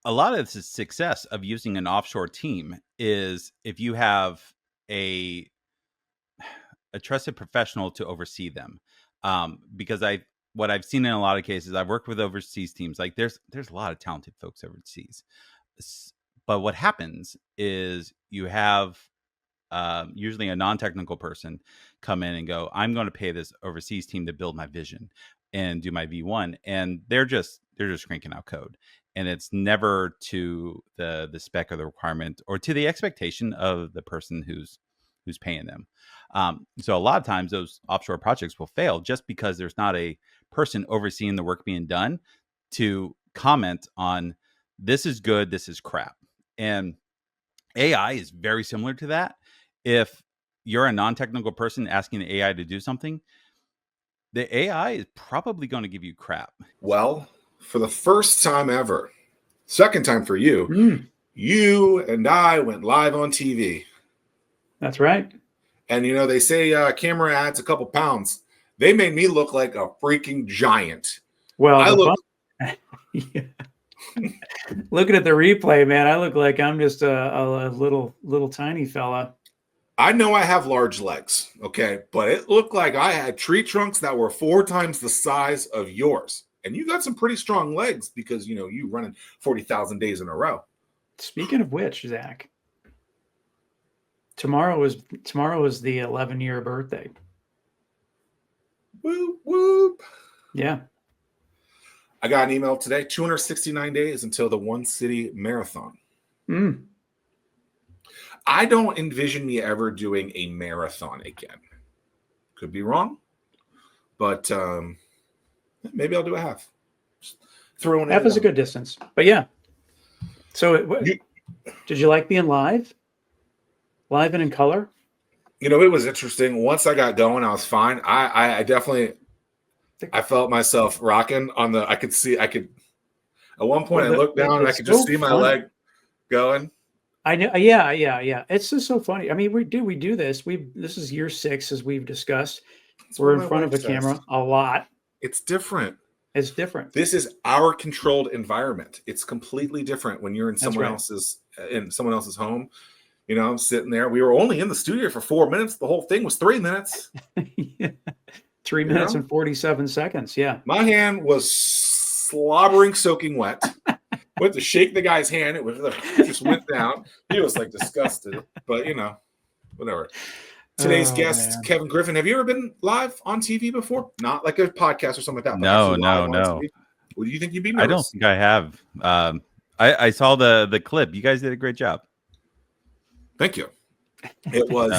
a lot of the success of using an offshore team is if you have a trusted professional to oversee them. Because what I've seen in a lot of cases, I've worked with overseas teams. Like there's a lot of talented folks overseas, but what happens is you have usually a non-technical person come in and go, I'm going to pay this overseas team to build my vision and do my V1, and they're just cranking out code, and it's never to the spec or the requirement or to the expectation of the person who's paying them. So a lot of times those offshore projects will fail just because there's not a person overseeing the work being done to comment on this is good, this is crap. And AI is very similar to that. If you're a non-technical person asking the AI to do something, the AI is probably going to give you crap. Well, for the first time ever, second time for you, you and I went live on TV. That's right. And, you know, they say camera adds a couple pounds. They made me look like a freaking giant. Well, looking at the replay, man, I look like I'm just a little tiny fella. I know I have large legs, okay, but it looked like I had tree trunks that were 4 times the size of yours. And you got some pretty strong legs because, you know, you running 40,000 days in a row. Speaking of which, Zach, tomorrow is the 11-year birthday. Whoop, whoop. Yeah. I got an email today, 269 days until the One City Marathon. I don't envision me ever doing a marathon again. Could be wrong, but maybe I'll do a half. Half is a good distance, but yeah. So did you like being live and in color? You know, it was interesting. Once I got going, I was fine. I definitely, I felt myself rocking on the, at one point I looked down and I could just see my leg going. I know. Yeah. It's just so funny. I mean, we do this. This is year 6, as we've discussed. We're in front of a camera a lot. It's different. It's different. This is our controlled environment. It's completely different when you're in someone else's home. You know, I'm sitting there. We were only in the studio for 4 minutes. The whole thing was 3 minutes. 3 minutes and 47 seconds. Yeah. My hand was slobbering, soaking wet. Went to shake the guy's hand. It just went down. He was like disgusted, but you know, whatever. Today's guest, Kevin Griffin. Have you ever been live on TV before? Not like a podcast or something like that. No. What do you think you'd be nervous? I don't think I have. I saw the clip. You guys did a great job. Thank you. It was.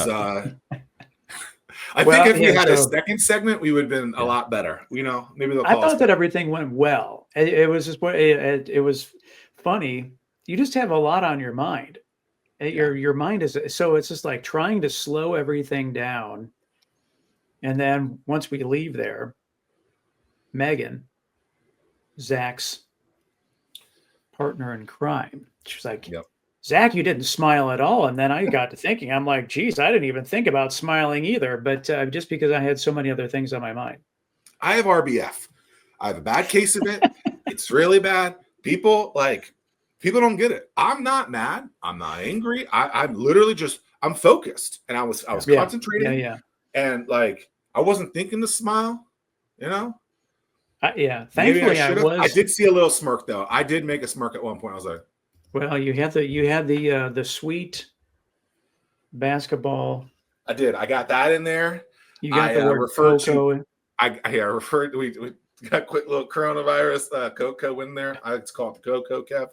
I think if we had a second segment, we would have been a lot better. You know, maybe they'll. I thought that everything went well. It was just it was funny. You just have a lot on your mind. Your mind is so it's just like trying to slow everything down. And then once we leave there, Megan, Zach's partner in crime, she's like, yep. Zach, you didn't smile at all. And then I got to thinking, I'm like, geez, I didn't even think about smiling either. But just because I had so many other things on my mind. I have RBF. I have a bad case of it. It's really bad. People don't get it. I'm not mad. I'm not angry. I'm literally I'm focused. And I was concentrating. Yeah. And like, I wasn't thinking to smile, you know? Thankfully I did see a little smirk though. I did make a smirk at one point. I was like, well, you had the sweet basketball. I did. I got that in there. You got the word Coco. I referred. We got a quick little coronavirus Coco in there. It's called the Coco, Kev.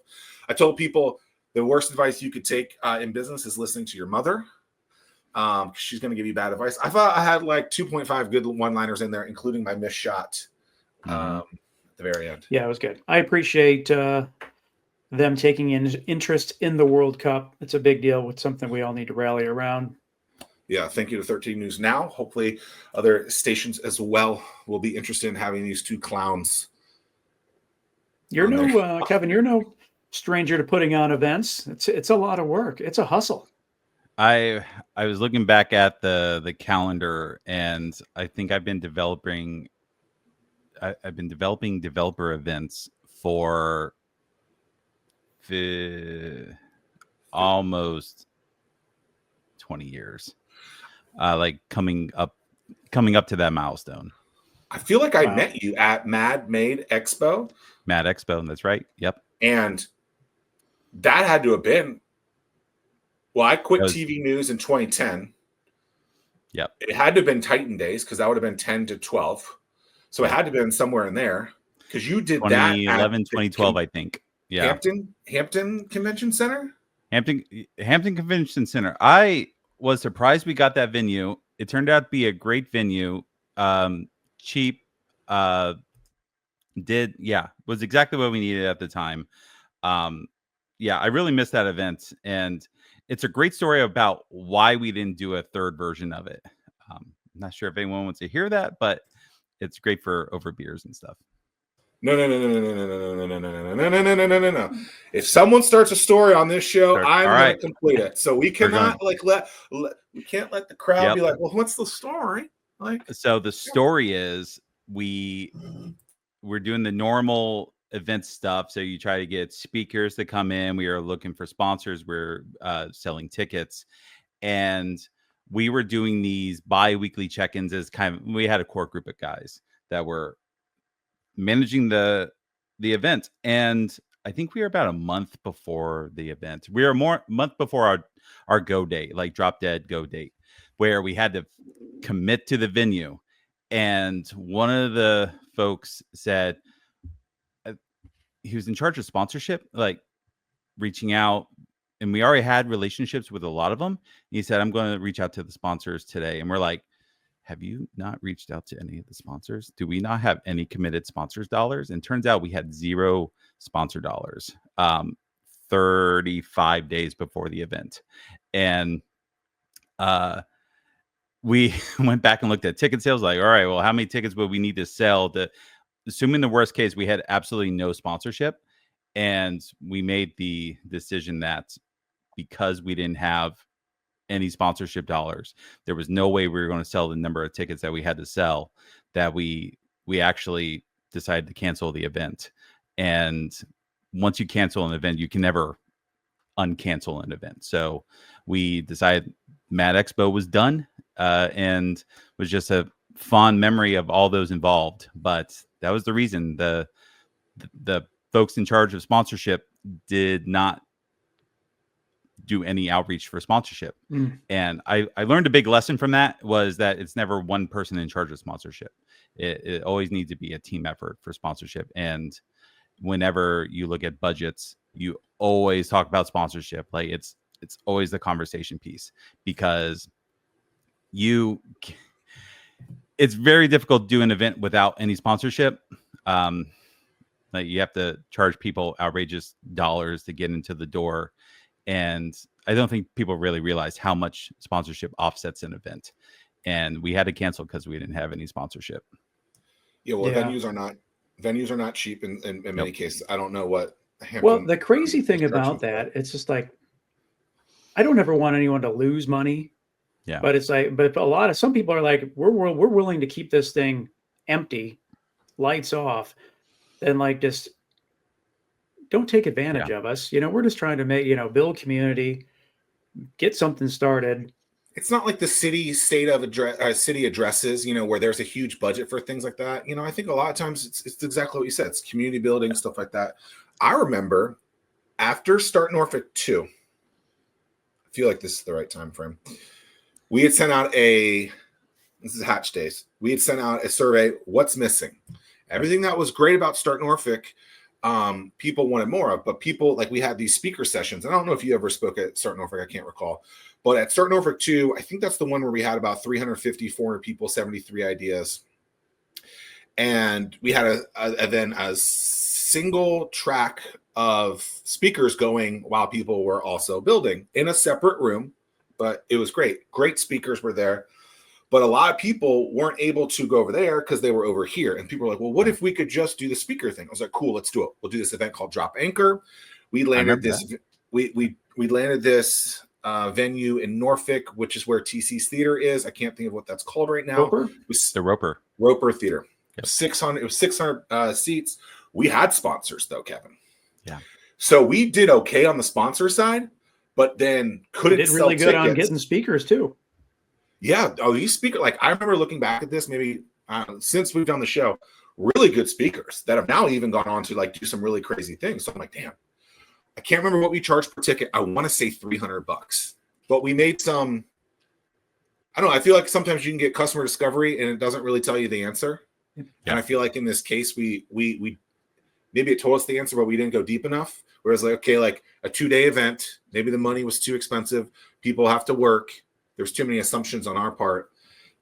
I told people the worst advice you could take in business is listening to your mother. She's going to give you bad advice. I thought I had like 2.5 good one-liners in there, including my missed shot at the very end. Yeah, it was good. I appreciate them taking interest in the World Cup. It's a big deal. It's something we all need to rally around. Yeah, thank you to 13 News Now. Hopefully other stations as well will be interested in having these two clowns. You're Kevin, you're no stranger to putting on events. It's a lot of work. It's a hustle. I was looking back at the calendar, and I think I've been developing developer events for almost 20 years, like coming up to that milestone. I feel like I Wow. met you at Mad Made Expo. Mad Expo, that's right. Yep. And that had to have been, well, I quit That was- TV news in 2010. Yep. It had to have been Titan days because that would have been 10 to 12. So it had to have been somewhere in there because you did that 2011, at 2012, I think. Yeah. Hampton Convention Center? Hampton Convention Center. I was surprised we got that venue. It turned out to be a great venue. Cheap. Was exactly what we needed at the time. I really missed that event, and it's a great story about why we didn't do a third version of it. I'm not sure if anyone wants to hear that, but it's great for over beers and stuff. No. If someone starts a story on this show, I'm going to complete it. So we cannot we can't let the crowd be like, well, what's the story? Like, so the story is we're doing the normal event stuff. So you try to get speakers to come in. We are looking for sponsors. We're selling tickets, and we were doing these bi-weekly check-ins as we had a core group of guys that were managing the event. And I think we were about a month before the event. We were month before our go date, like drop dead go date, where we had to commit to the venue. And one of the folks said, he was in charge of sponsorship, like reaching out, and we already had relationships with a lot of them. He said, I'm going to reach out to the sponsors today. And we're like, have you not reached out to any of the sponsors? Do we not have any committed sponsors dollars? And turns out we had 0 sponsor dollars 35 days before the event. And we went back and looked at ticket sales, like, all right, well, how many tickets would we need to sell to, assuming the worst case, we had absolutely no sponsorship. And we made the decision that because we didn't have any sponsorship dollars, there was no way we were going to sell the number of tickets that we had to sell, that we actually decided to cancel the event. And once you cancel an event, you can never uncancel an event. So we decided Mad Expo was done, and was just a fond memory of all those involved. But that was the reason. The folks in charge of sponsorship did not do any outreach for sponsorship. And I learned a big lesson from that, was that it's never one person in charge of sponsorship. It always needs to be a team effort for sponsorship. And whenever you look at budgets, you always talk about sponsorship. Like it's always the conversation piece, because it's very difficult to do an event without any sponsorship. Like you have to charge people outrageous dollars to get into the door. And I don't think people really realize how much sponsorship offsets an event. And we had to cancel because we didn't have any sponsorship. Yeah, well, venues are not cheap in many cases. I don't know what Hampton, the crazy thing about that, it's just like, I don't ever want anyone to lose money. Yeah. But it's like, some people are like, we're willing to keep this thing empty, lights off, and like just don't take advantage of us. We're just trying to make, build community, get something started. It's not like the city addresses, where there's a huge budget for things like that. I think a lot of times it's exactly what you said. It's community building, stuff like that. I remember after Start Norfolk 2, I feel like this is the right time frame. We had sent out this is Hatch Days. We had sent out a survey, what's missing? Everything that was great about Start Norfolk, people wanted more of, but people, like, we had these speaker sessions. I don't know if you ever spoke at Start Norfolk, I can't recall. But at Start Norfolk 2, I think that's the one where we had about 350, 400 people, 73 ideas. And we had a single track of speakers going while people were also building in a separate room. But it was great. Great speakers were there. But a lot of people weren't able to go over there because they were over here. And people were like, well, what if we could just do the speaker thing? I was like, cool, let's do it. We'll do this event called Drop Anchor. We landed this. We landed this venue in Norfolk, which is where TC's Theater is. I can't think of what that's called right now. Roper? The Roper Theater. Yep. 600. It was 600 seats. We had sponsors though, Kevin. Yeah. So we did okay on the sponsor side, but then You couldn't did sell really good on tickets. getting speakers too. Yeah. Oh, these speakers, like I remember looking back at this, maybe since we've done the show, really good speakers that have now even gone on to like do some really crazy things. So I'm like, damn, I can't remember what we charged per ticket. I want to say $300, but we made some. I don't know. I feel like sometimes you can get customer discovery and it doesn't really tell you the answer. Yeah. And I feel like in this case, we maybe it told us the answer, but we didn't go deep enough. Whereas like, okay, like a 2-day event, maybe the money was too expensive. People have to work. There's too many assumptions on our part,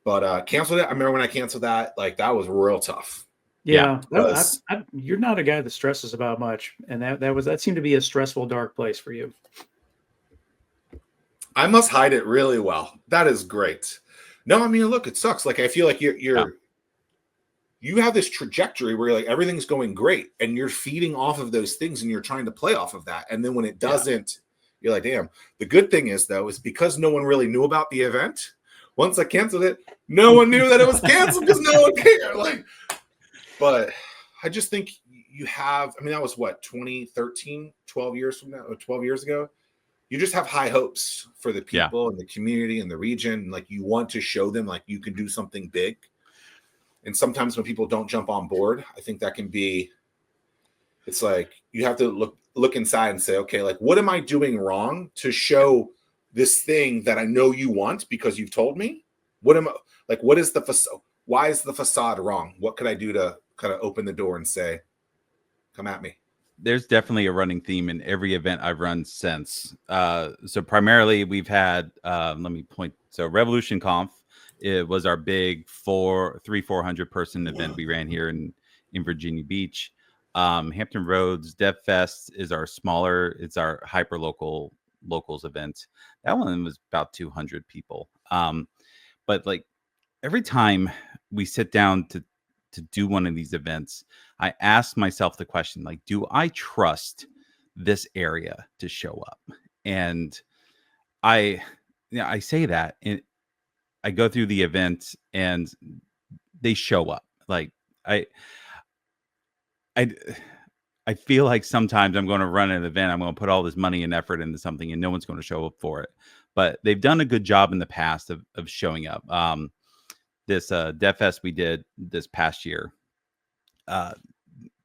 but canceled it. I remember when I canceled that, like that was real tough. Yeah, Because you're not a guy that stresses about much, and that seemed to be a stressful, dark place for you. I must hide it really well. That is great. No, I mean, look, it sucks. Like I feel like you have this trajectory where like everything's going great, and you're feeding off of those things, and you're trying to play off of that. And then when it doesn't, you're like, damn. The good thing is though, is because no one really knew about the event. Once I canceled it, no one knew that it was canceled because no one cared. Like, but I just think you have. I mean, that was what 2013, 12 years from now, or 12 years ago. You just have high hopes for the people and the community and the region. Like you want to show them like you can do something big. And sometimes when people don't jump on board, I think that can be, it's like you have to look inside and say, okay, like what am I doing wrong to show this thing that I know you want because you've told me? What am I like? What is the facade? Why is the facade wrong? What could I do to kind of open the door and say, come at me? There's definitely a running theme in every event I've run since. So primarily we've had, let me point. So Revolution Conf, it was our big 400 person event we ran here in Virginia Beach. Hampton Roads Dev Fest is our smaller, it's our hyper locals event. That one was about 200 people. But like every time we sit down to do one of these events, I ask myself the question, like, do I trust this area to show up? And I say that, and I go through the event and they show up. Like I feel like sometimes I'm going to run an event, I'm going to put all this money and effort into something and no one's going to show up for it. But they've done a good job in the past of showing up. This Dev Fest we did this past year,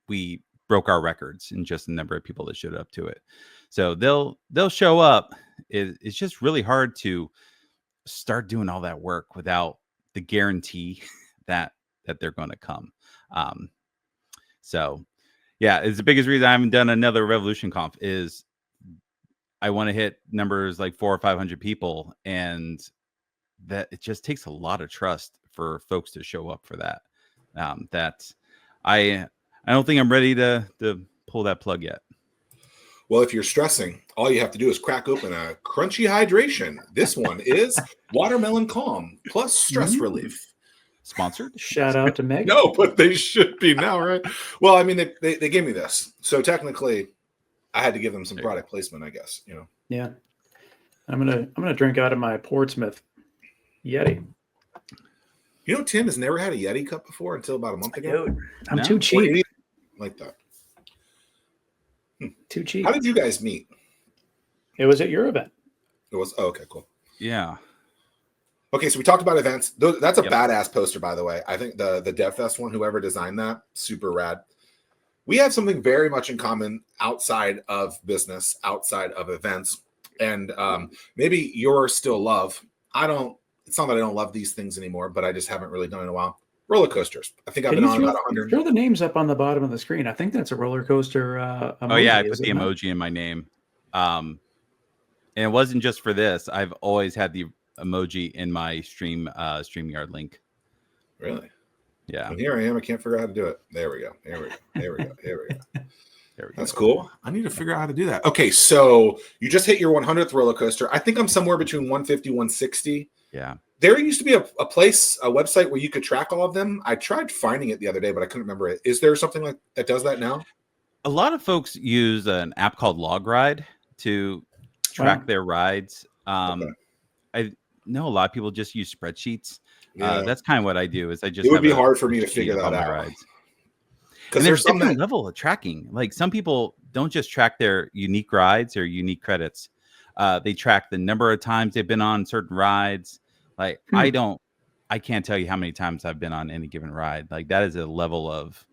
we broke our records in just the number of people that showed up to it. So they'll show up. It's just really hard to start doing all that work without the guarantee that they're going to come. So yeah, it's the biggest reason I haven't done another Revolution Conf is I want to hit numbers like 400 or 500 people, and that it just takes a lot of trust for folks to show up for that. That I don't think I'm ready to pull that plug yet. Well, if you're stressing, all you have to do is crack open a crunchy hydration. This one is Watermelon Calm plus stress relief. Sponsored? Shout out to Meg. No, but they should be now, right? Well, I mean, they gave me this, so technically, I had to give them some product placement, I guess. You know. Yeah, I'm gonna drink out of my Portsmouth Yeti. You know, Tim has never had a Yeti cup before until about a month ago. Dude, I'm too cheap. Like that. Too cheap. How did you guys meet? It was at your event. It was okay, cool. Yeah. Okay, so we talked about events. That's a badass poster, by the way. I think the Dev Fest one, whoever designed that, super rad. We have something very much in common outside of business, outside of events, and maybe you're still love. It's not that I don't love these things anymore, but I just haven't really done it in a while. Roller coasters. I think I've been on about 100. Throw the names up on the bottom of the screen. I think that's a roller coaster. Emoji, oh yeah, I put the emoji in my name. And it wasn't just for this. I've always had the emoji in my StreamYard link. Really? Yeah. And here I am. I can't figure out how to do it. There we go. There we go. There we go. There we go. That's cool. I need to figure out how to do that. Okay, so you just hit your 100th roller coaster. I think I'm somewhere between 150, 160. Yeah. There used to be a website where you could track all of them. I tried finding it the other day, but I couldn't remember it. Is there something like that does that now? A lot of folks use an app called LogRide to track their rides. I know a lot of people just use spreadsheets. Yeah. That's kind of what I do. Is I just it would be hard for me to figure that out. Because there's different level of tracking. Like some people don't just track their unique rides or unique credits. They track the number of times they've been on certain rides. Like I can't tell you how many times I've been on any given ride. Like that is a level of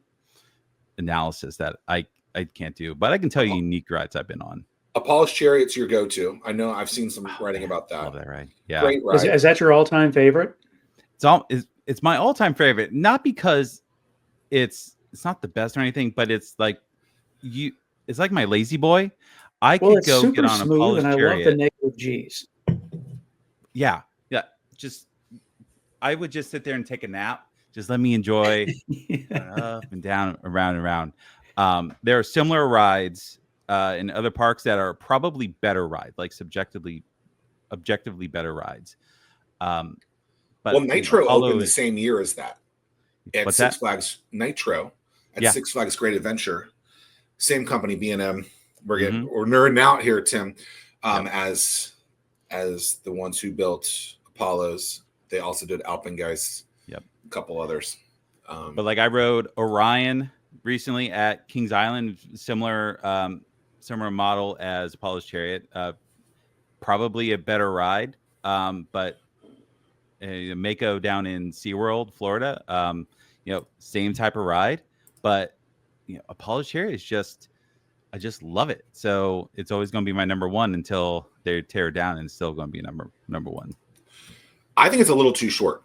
analysis that I can't do, but I can tell you unique rides I've been on. Apollo's Chariot's your go-to. I know I've seen some writing about that. Love that ride. Yeah. Great ride. Is that your all-time favorite? It's my all-time favorite, not because it's not the best or anything, but it's like it's like my lazy boy. I could it's go super get on smooth, Apollo's and I Chariot. love the negative G's. Yeah. Just I would just sit there and take a nap. Just let me enjoy up and down, around and around. There are similar rides in other parks that are probably better rides, like objectively better rides. But Nitro opened the same year as that at Six Flags. Nitro at Six Flags Great Adventure, same company, B&M. We're nerding out here, Tim. As the ones who built Apollo's, they also did Alpengeist. Yep, a couple others. But like I rode Orion recently at Kings Island, similar model as Apollo's Chariot. Probably a better ride, but Mako down in SeaWorld, Florida, same type of ride, but Apollo's Chariot is I just love it. So it's always going to be my number one until they tear it down, and it's still going to be number one. I think it's a little too short.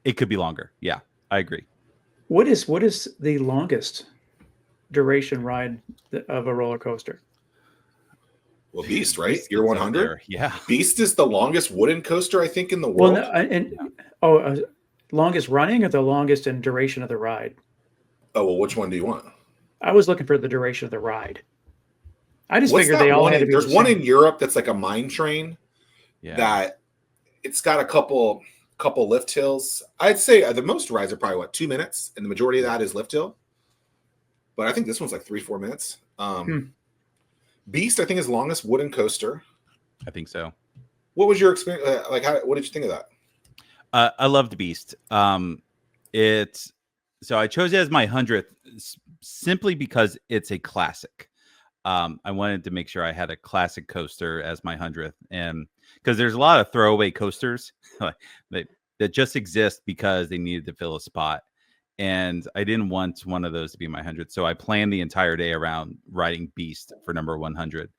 It could be longer. Yeah, I agree. What is the longest duration ride of a roller coaster? Well, Beast, right? Year 100. Yeah. Beast is the longest wooden coaster, I think, in the world. Well, longest running or the longest in duration of the ride? Oh, well, which one do you want? I was looking for the duration of the ride. I just figured they all had to be. There's one in Europe that's like a mine train. Yeah. That it's got a couple lift hills. I'd say the most rides are probably 2 minutes, and the majority of that is lift hill. But I think this one's like 3-4 minutes. Beast, I think, is longest wooden coaster. I think so. What was your experience? What did you think of that? I loved Beast. So I chose it as my 100th simply because it's a classic. I wanted to make sure I had a classic coaster as my 100th, and because there's a lot of throwaway coasters that just exist because they needed to fill a spot. And I didn't want one of those to be my 100th. So I planned the entire day around riding Beast for number 100.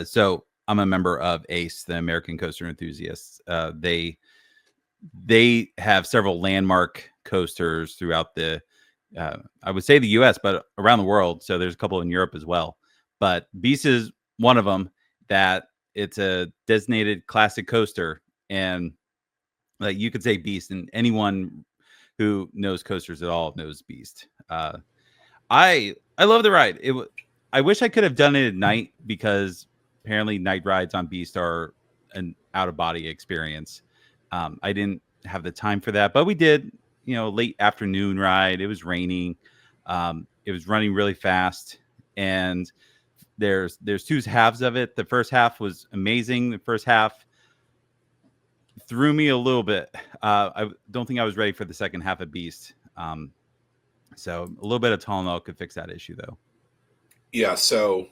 So I'm a member of ACE, the American Coaster Enthusiasts. They have several landmark coasters throughout I would say the US, but around the world. So there's a couple in Europe as well. But Beast is one of them that it's a designated classic coaster. And like you could say Beast, and anyone who knows coasters at all knows Beast. I love the ride. I wish I could have done it at night because apparently night rides on Beast are an out-of-body experience. I didn't have the time for that, but we did, late afternoon ride. It was raining. It was running really fast, and there's two halves of it. The first half was amazing. The first half threw me a little bit. I don't think I was ready for the second half of Beast. So a little bit of Tylenol could fix that issue, though. Yeah, so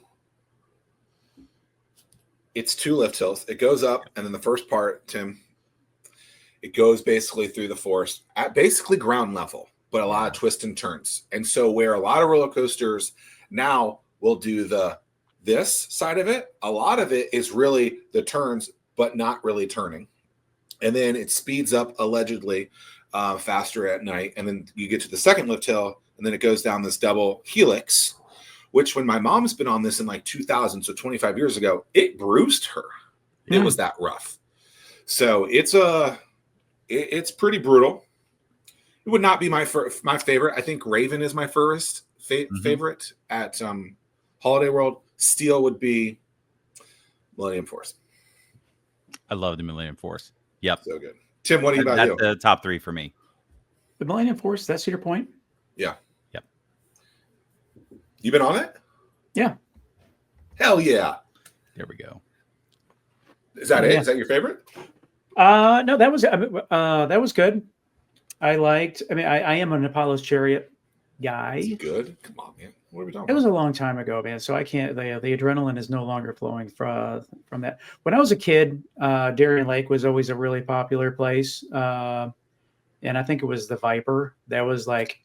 it's 2 lift hills. It goes up, and then the first part, Tim, it goes basically through the forest at basically ground level, but a lot of twists and turns. And so where a lot of roller coasters now will do this side of it, a lot of it is really the turns, but not really turning. And then it speeds up allegedly faster at night. And then you get to the second lift hill, and then it goes down this double helix, which when my mom's been on this in like 2000, so 25 years ago, it bruised her. It was that rough. So it's pretty brutal. It would not be my favorite. I think Raven is my first favorite at Holiday World. Steel would be Millennium Force. I love the Millennium Force. Yep. So good. Tim, what about you? That's the top 3 for me. The Millennium Force, that's your point? Yeah. Yep. You been on it? Yeah. Hell yeah. There we go. Is that it? Is that your favorite? No, that was good. I am an Apollo's Chariot guy. That's good. Come on, man. What are we talking It was about? a long time ago, man. So I can't. The adrenaline is no longer flowing from that. When I was a kid, Darien Lake was always a really popular place, and I think it was the Viper. That was like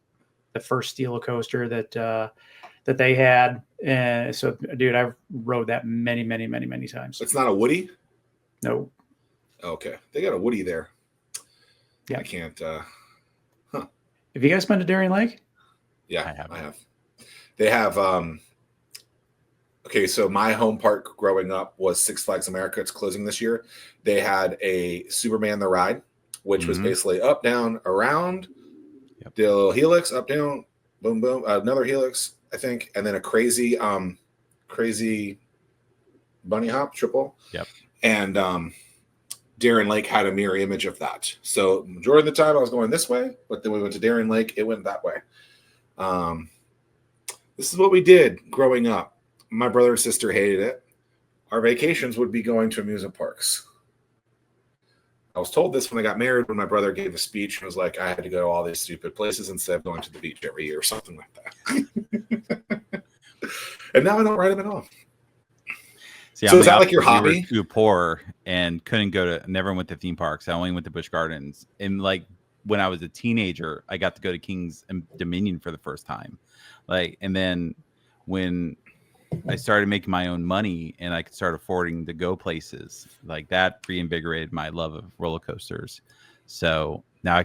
the first steel coaster that they had. And so, dude, I rode that many, many, many, many times. It's not a Woody? No. Okay. They got a Woody there. Yeah. I can't. Have you guys been to Darien Lake? Yeah, I have. They have. Okay, so my home park growing up was Six Flags America. It's closing this year. They had a Superman the Ride, which was basically up, down, around, the little helix, up, down, boom, boom, another helix, I think, and then a crazy bunny hop, triple. Yep. And Darien Lake had a mirror image of that. So majority of the time I was going this way, but then we went to Darien Lake, it went that way. This is what we did growing up. My brother and sister hated it. Our vacations would be going to amusement parks. I was told this when I got married, when my brother gave a speech and was like, I had to go to all these stupid places instead of going to the beach every year or something like that. And now I don't ride them at all. See, so is that like your hobby? We were too poor and never went to theme parks. I only went to Busch Gardens. And like when I was a teenager, I got to go to King's Dominion for the first time. And then when I started making my own money and I could start affording to go places, like that reinvigorated my love of roller coasters. So now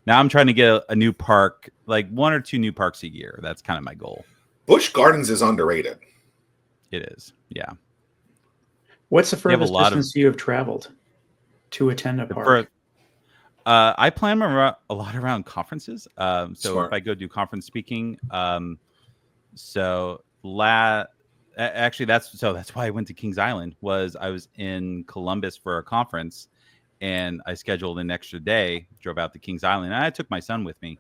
I'm trying to get a new park, like 1 or 2 new parks a year. That's kind of my goal. Busch Gardens is underrated. It is. Yeah. What's the furthest distance you have traveled to attend a park? I plan a lot around conferences. So Smart. If I go do conference speaking, actually that's why I went to Kings Island. I was in Columbus for a conference and I scheduled an extra day, drove out to Kings Island, and I took my son with me.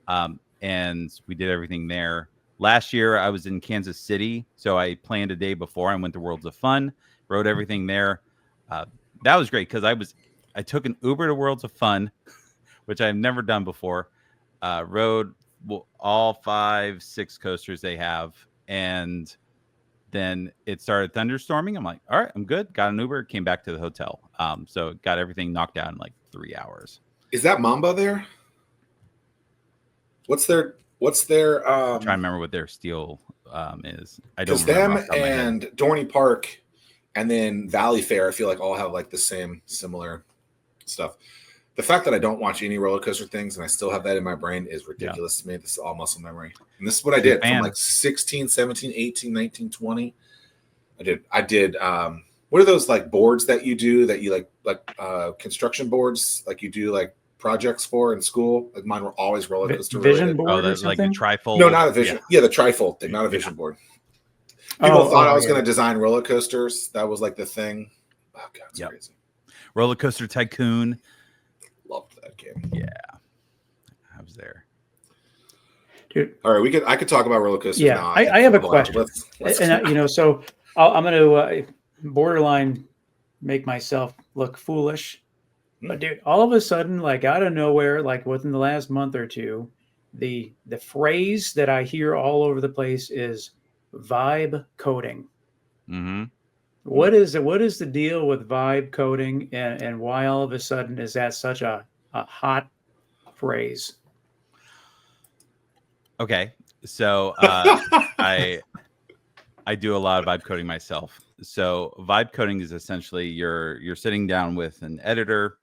And we did everything there. Last year I was in Kansas City, so I planned a day before. I went to Worlds of Fun, rode everything there. That was great because I took an Uber to Worlds of Fun, which I've never done before. Rode all 5, 6 coasters they have, and then it started thunderstorming. I'm like, all right, I'm good. Got an Uber, came back to the hotel. So got everything knocked out in like 3 hours. Is that Mamba there? What's their I'm trying to remember what their steel is. I don't remember. Because them and Dorney Park and then Valley Fair, I feel like all have like the same similar stuff. The fact that I don't watch any roller coaster things and I still have that in my brain is ridiculous to me. This is all muscle memory. And this is what I did from like 16, 17, 18, 19, 20. I did what are those like boards that you do that you like construction boards like you do like projects for in school? Like mine were always roller coaster vision related. board or something? Like the trifold. No, not a vision. Yeah, the trifold thing, not a vision board. People thought I was going to design roller coasters. That was like the thing. Oh god, it's crazy. Roller Coaster Tycoon. Loved that game. Yeah, I was there. Dude. All right, I could talk about roller coasters. Yeah, now. I have a question. Let's and so I'm going to borderline make myself look foolish. But dude, all of a sudden, like out of nowhere, like within the last month or two, the phrase that I hear all over the place is vibe coding. Mm-hmm. What is the deal with vibe coding, and why all of a sudden is that such a hot phrase? Okay, so I do a lot of vibe coding myself. So vibe coding is essentially you're sitting down with an editor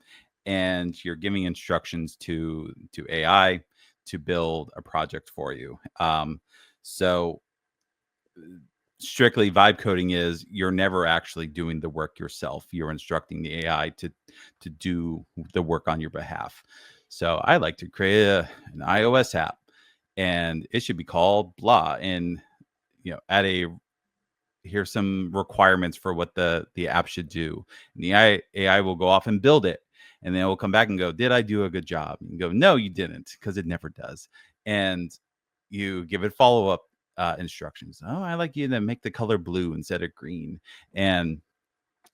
and you're giving instructions to AI to build a project for you. So strictly vibe coding is you're never actually doing the work yourself. You're instructing the AI to do the work on your behalf. So I like to create an iOS app and it should be called blah. And, here's some requirements for what the app should do. And the AI will go off and build it. And then it will come back and go, did I do a good job? And go, no, you didn't, because it never does. And you give it follow-up instructions. Oh, I like you to make the color blue instead of green. And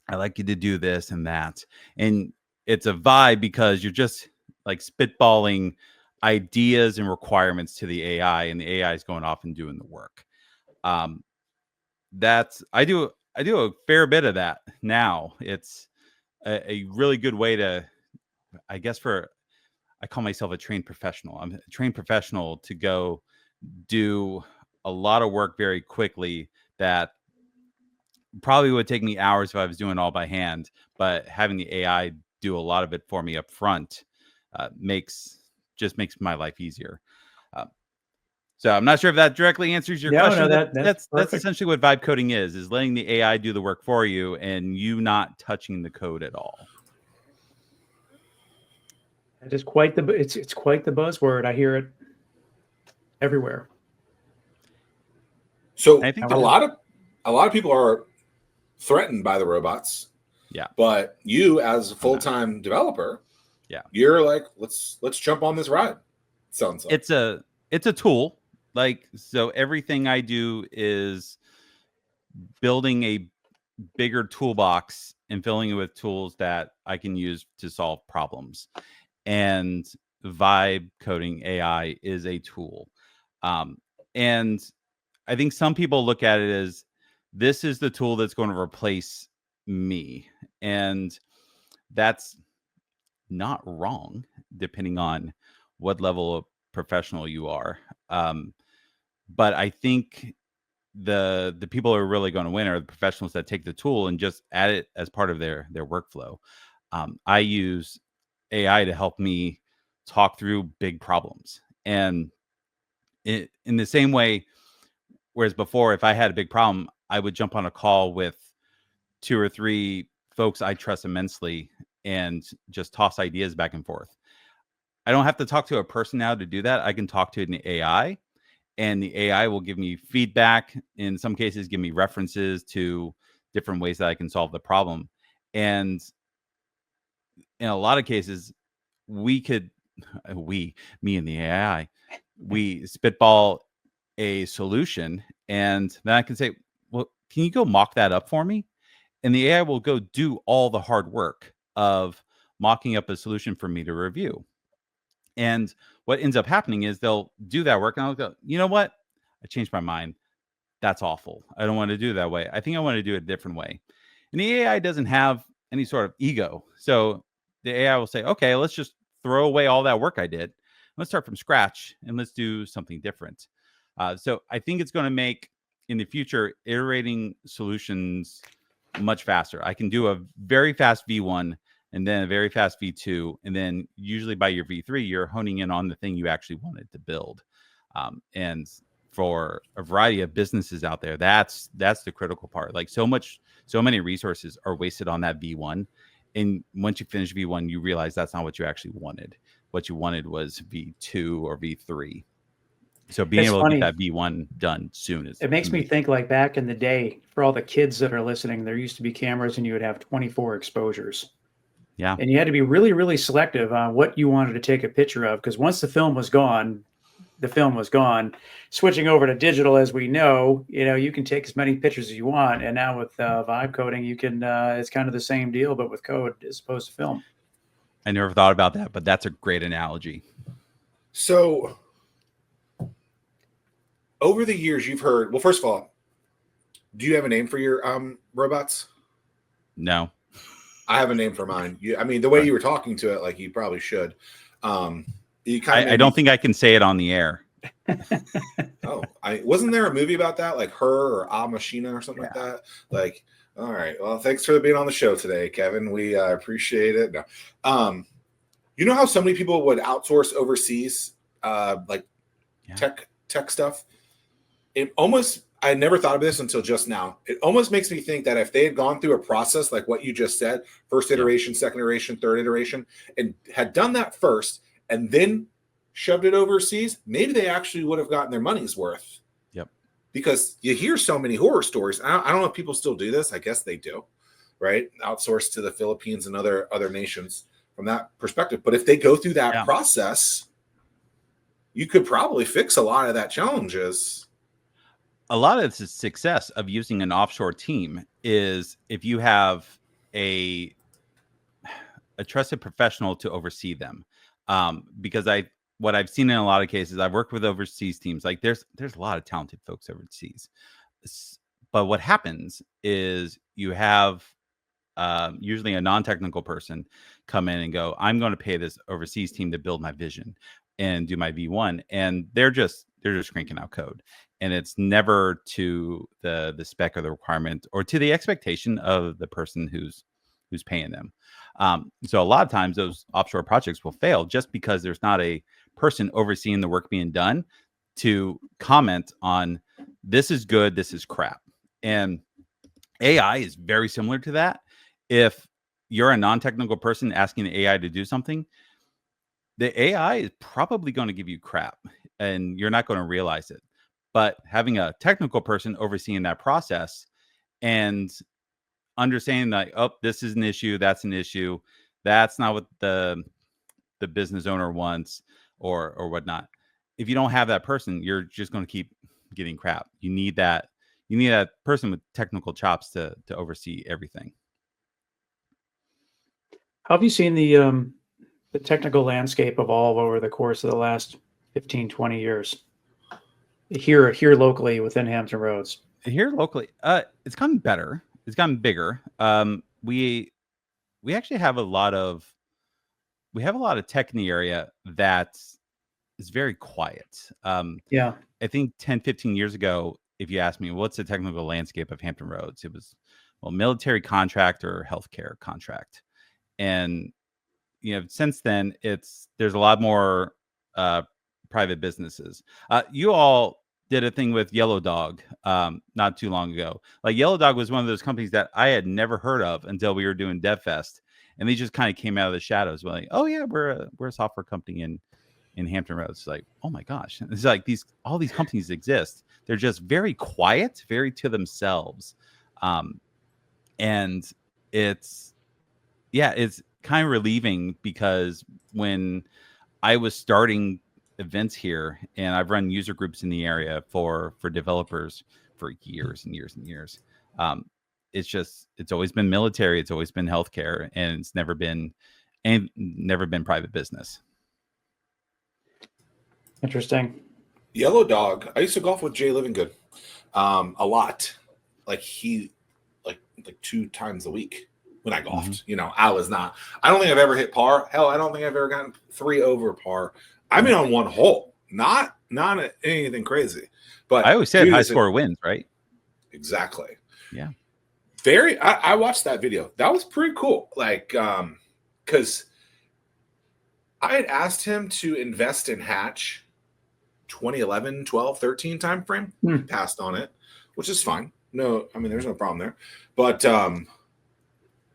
I like you to do this and that. And it's a vibe because you're just like spitballing ideas and requirements to the AI, and the AI is going off and doing the work. That's I do a fair bit of that now. It's a really good way to, I guess, I call myself a trained professional. I'm a trained professional to go do a lot of work very quickly that probably would take me hours if I was doing it all by hand. But having the AI do a lot of it for me up front makes my life easier. Uh, so I'm not sure if that directly answers your question, No, but that's that's perfect. essentially what vibe coding is letting the AI do the work for you and you not touching the code at all. It is quite it's quite the buzzword. I hear it everywhere. So I think a lot of people are threatened by the robots. Yeah. But you, as a full-time developer, you're like, let's jump on this ride. Sounds like it's a tool. Like, so everything I do is building a bigger toolbox and filling it with tools that I can use to solve problems. And vibe coding AI is a tool. And I think some people look at it as this is the tool that's going to replace me. And that's not wrong, depending on what level of professional you are. But I think the people who are really going to win are the professionals that take the tool and just add it as part of their workflow. I use AI to help me talk through big problems, and in the same way, whereas before, if I had a big problem, I would jump on a call with 2 or 3 folks I trust immensely and just toss ideas back and forth. I don't have to talk to a person now to do that. I can talk to an AI, and the AI will give me feedback. In some cases, give me references to different ways that I can solve the problem. And in a lot of cases, me and the AI, we spitball a solution, and then I can say, well, can you go mock that up for me? And the AI will go do all the hard work of mocking up a solution for me to review. And what ends up happening is they'll do that work and I'll go, you know what? I changed my mind. That's awful. I don't want to do it that way. I think I want to do it a different way. And the AI doesn't have any sort of ego. So the AI will say, okay, let's just throw away all that work I did. Let's start from scratch and let's do something different. So I think it's going to make, in the future, iterating solutions much faster. I can do a very fast V1 and then a very fast V2. And then usually by your V3, you're honing in on the thing you actually wanted to build. And for a variety of businesses out there, that's the critical part. Like so many resources are wasted on that V1. And once you finish V1, you realize that's not what you actually wanted. What you wanted was V2 or V3. So being able to get that V1 done soon is it makes amazing. me think like back in the day, for all the kids that are listening, there used to be cameras and you would have 24 exposures. Yeah. And you had to be really, really selective on what you wanted to take a picture of, because once the film was gone, the film was gone. Switching over to digital, as we know, you can take as many pictures as you want. And now with vibe coding, you can, it's kind of the same deal, but with code as opposed to film. I never thought about that, but that's a great analogy. So over the years, you've heard, well, first of all, do you have a name for your robots? No. I have a name for mine. The way you were talking to it, like you probably should. I don't think I can say it on the air. Oh, wasn't there a movie about that, like Her or A Machina or something like that? Like, all right. Well, thanks for being on the show today, Kevin. We appreciate it. No. You know how so many people would outsource overseas, tech stuff? I never thought of this until just now. It almost makes me think that if they had gone through a process like what you just said, first iteration, second iteration, third iteration, and had done that first and then shoved it overseas, maybe they actually would have gotten their money's worth. Yep. Because you hear so many horror stories. I don't know if people still do this. I guess they do, right? Outsourced to the Philippines and other nations from that perspective. But if they go through that process, you could probably fix a lot of that challenges. A lot of the success of using an offshore team is if you have a trusted professional to oversee them. Because what I've seen in a lot of cases, I've worked with overseas teams. Like there's a lot of talented folks overseas, but what happens is you have usually a non-technical person come in and go, I'm going to pay this overseas team to build my vision and do my V1, and they're just cranking out code, and it's never to the spec or the requirement or to the expectation of the person who's paying them. So a lot of times those offshore projects will fail just because there's not a person overseeing the work being done to comment on this is good, this is crap. And AI is very similar to that. If you're a non-technical person asking the AI to do something, the AI is probably going to give you crap and you're not going to realize it. But having a technical person overseeing that process and understanding that, oh, this is an issue, that's an issue, that's not what the business owner wants or whatnot. If you don't have that person, you're just going to keep getting crap. You need that person with technical chops to oversee everything. How have you seen the technical landscape evolve over the course of the last 15, 20 years here locally within Hampton Roads? Here locally, it's gotten better. It's gotten bigger. We actually have a lot of tech in the area that is very quiet. Yeah. I think 10, 15 years ago, if you asked me, what's the technical landscape of Hampton Roads? It was, well, military contract or healthcare contract. And, since then, there's a lot more private businesses. You all did a thing with Yellow Dog not too long ago. Like Yellow Dog was one of those companies that I had never heard of until we were doing DevFest. And they just kind of came out of the shadows. We're like, oh yeah, we're a software company in Hampton Roads. It's like, oh my gosh. It's like all these companies exist. They're just very quiet, very to themselves. And it's kind of relieving because when I was starting events here and I've run user groups in the area for developers for years and years and years. It's always been military. It's always been healthcare, and it's never been private business. Interesting. Yellow Dog. I used to golf with Jay Livingood a lot. Like 2 times a week when I golfed. Mm-hmm. I don't think I've ever hit par. Hell, I don't think I've ever gotten 3 over par. I mean, on one hole, not anything crazy. But I always said high score wins, right? Exactly. Yeah. I watched that video. That was pretty cool. Like, because I had asked him to invest in Hatch 2011, 12, 13 time frame. He passed on it, which is fine. No, I mean, there's no problem there. But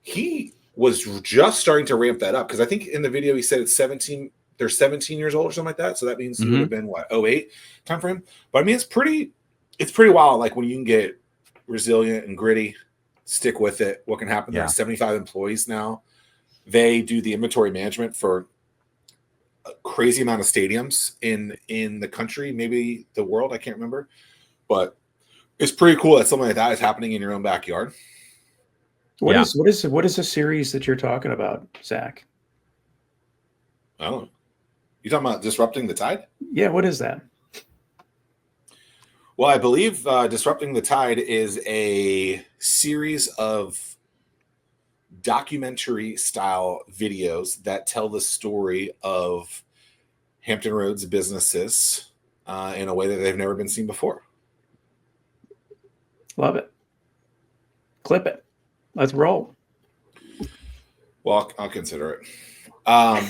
he was just starting to ramp that up because I think in the video he said it's 17. They're 17 years old or something like that. So that means it would have been 08 time frame. But I mean, it's pretty wild. Like when you can get resilient and gritty, stick with it. What can happen? Yeah. There's 75 employees now. They do the inventory management for a crazy amount of stadiums in the country, maybe the world. I can't remember, but it's pretty cool that something like that is happening in your own backyard. What is the series that you're talking about, Zach? I don't know. You talking about Disrupting the Tide? Yeah, what is that? Well, I believe Disrupting the Tide is a series of documentary-style videos that tell the story of Hampton Roads businesses in a way that they've never been seen before. Love it. Clip it. Let's roll. Well, I'll consider it.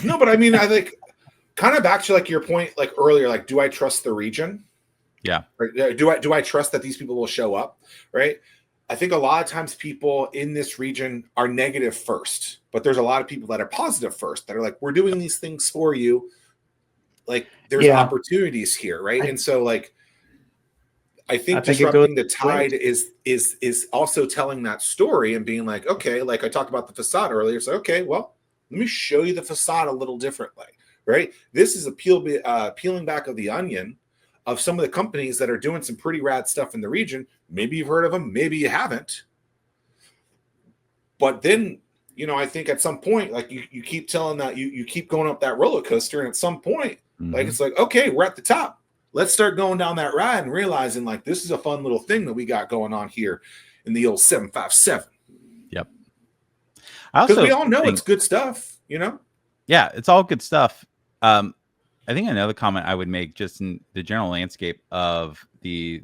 No, but I mean, I think kind of back to like your point, like earlier, like, do I trust the region? Yeah. Or do I trust that these people will show up? Right. I think a lot of times people in this region are negative first, but there's a lot of people that are positive first that are like, we're doing these things for you. Like there's opportunities here. Right. And so like, I think Disrupting the Tide is also telling that story and being like, okay, like I talked about the facade earlier. So, okay, well, let me show you the facade a little differently, right? This is a peeling back of the onion of some of the companies that are doing some pretty rad stuff in the region. Maybe you've heard of them, maybe you haven't. But then, I think at some point, like you keep telling that you keep going up that roller coaster, and at some point, Like, it's like, okay, we're at the top. Let's start going down that ride and realizing like this is a fun little thing that we got going on here in the old 757. Yep. Because we all know it's good stuff, you know? Yeah, it's all good stuff. I think another comment I would make just in the general landscape of the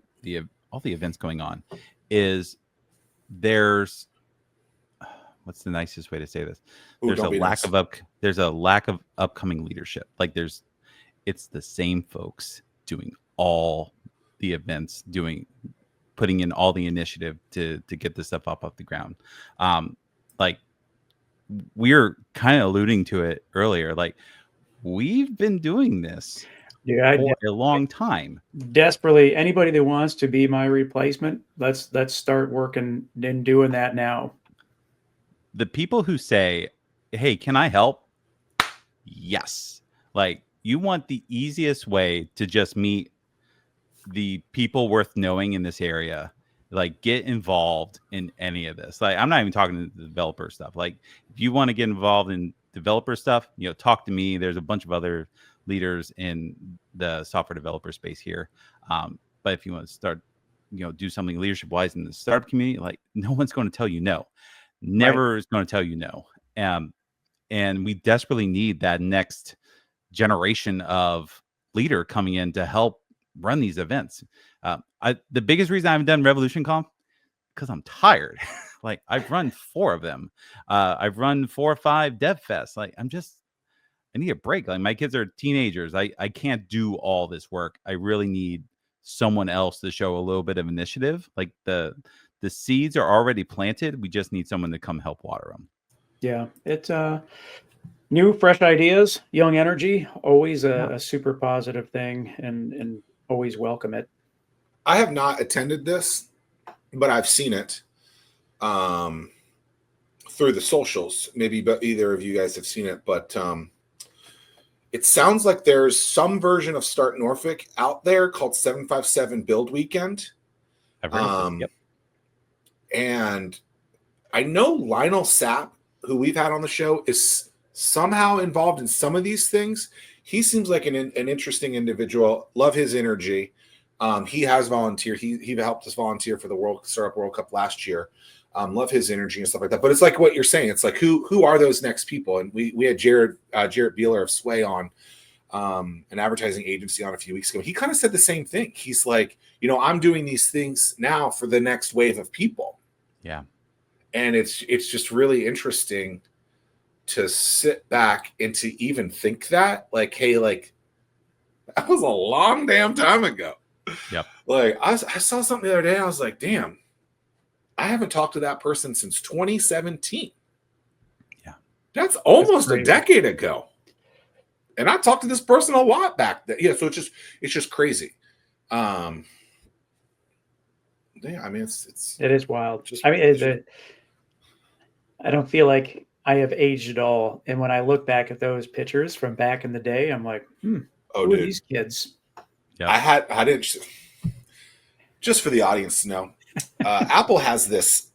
all the events going on is there's what's the nicest way to say this? There's a lack of upcoming leadership. Like it's the same folks doing all the events, putting in all the initiative to get this stuff off the ground. Like we're kind of alluding to it earlier. Like we've been doing this for a long time. Desperately, anybody that wants to be my replacement, let's start working and doing that now. The people who say, "Hey, can I help?" Yes. Like you want the easiest way to just meet the people worth knowing in this area. Like get involved in any of this. Like I'm not even talking to the developer stuff. Like if you want to get involved in developer stuff, talk to me. There's a bunch of other leaders in the software developer space here. But if you want to start, do something leadership wise in the startup community, like no one's going to tell you no. Never is going to tell you no. And we desperately need that next generation of leader coming in to help run these events. The biggest reason I haven't done Revolution Conf because I'm tired. Like I've run 4 of them. I've run 4 or 5 Dev Fests. Like I need a break. Like my kids are teenagers. I can't do all this work. I really need someone else to show a little bit of initiative. Like the seeds are already planted. We just need someone to come help water them. Yeah, it's new, fresh ideas, young energy, always a super positive thing, and always welcome it. I have not attended this, but I've seen it through the socials. Maybe either of you guys have seen it, but it sounds like there's some version of Start Norfolk out there called 757 Build Weekend. I've heard of it. Yep. And I know Lionel Sapp, who we've had on the show, is somehow involved in some of these things. He seems like an interesting individual. Love his energy. He has volunteered. He helped us volunteer for the Startup World Cup last year. Love his energy and stuff like that. But it's like what you're saying. It's like who are those next people? And we had Jarrett Beeler of Sway on, an advertising agency on a few weeks ago. He kind of said the same thing. He's like, I'm doing these things now for the next wave of people. Yeah. And it's just really interesting to sit back and to even think that, like, hey, like that was a long damn time ago. Yep. Like I saw something the other day. I was like, damn, I haven't talked to that person since 2017. Yeah. That's almost a decade ago. And I talked to this person a lot back then. Yeah. So it's just crazy. Yeah, I mean, it is wild. I don't feel like I have aged at all. And when I look back at those pictures from back in the day, I'm like, who are these kids? Yeah. I didn't, just for the audience to know, Apple has this.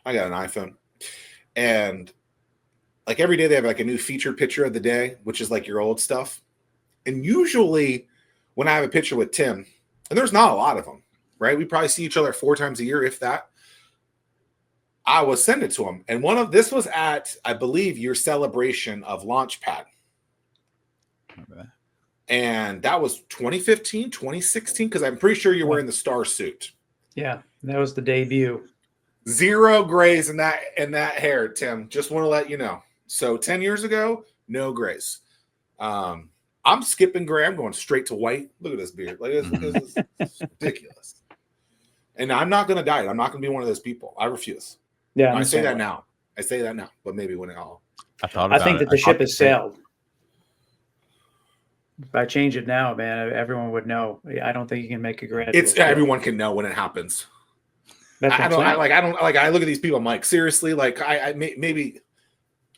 I got an iPhone, and like every day they have like a new featured picture of the day, which is like your old stuff. And usually when I have a picture with Tim, and there's not a lot of them, right? We probably see each other 4 times a year, if that. I will send it to him. And this was at, I believe, your celebration of Launchpad. Okay. And that was 2015, 2016, because I'm pretty sure you're wearing the star suit. Yeah, that was the debut. 0 grays in that hair, Tim. Just want to let you know. So 10 years ago, no grays. I'm skipping gray. I'm going straight to white. Look at this beard. Like this is ridiculous. And I'm not going to dye it. I'm not going to be one of those people. I refuse. Yeah, I say that now. But maybe when it all. I think that the ship has sailed. If I change it now, man, everyone would know. I don't think you can make a gradual. Everyone can know when it happens. I look at these people. I'm like, seriously, like I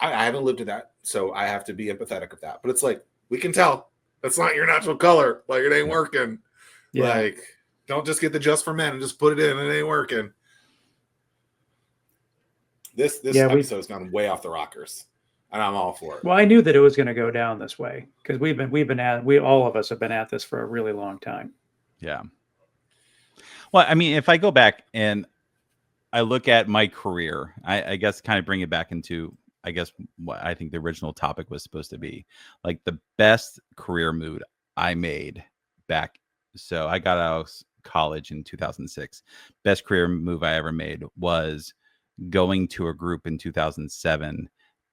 haven't lived to that, so I have to be empathetic of that. But it's like we can tell that's not your natural color. Like it ain't working. Yeah. Like don't just get the Just for Men and just put it in. It ain't working. This episode's gone way off the rockers. and I'm all for it. Well, I knew that it was going to go down this way because all of us have been at this for a really long time. Yeah. Well, I mean, if I go back and I look at my career, I guess kind of bring it back into, I guess, what I think the original topic was supposed to be, like the best career move I made back. So I got out of college in 2006. Best career move I ever made was going to a group in 2007,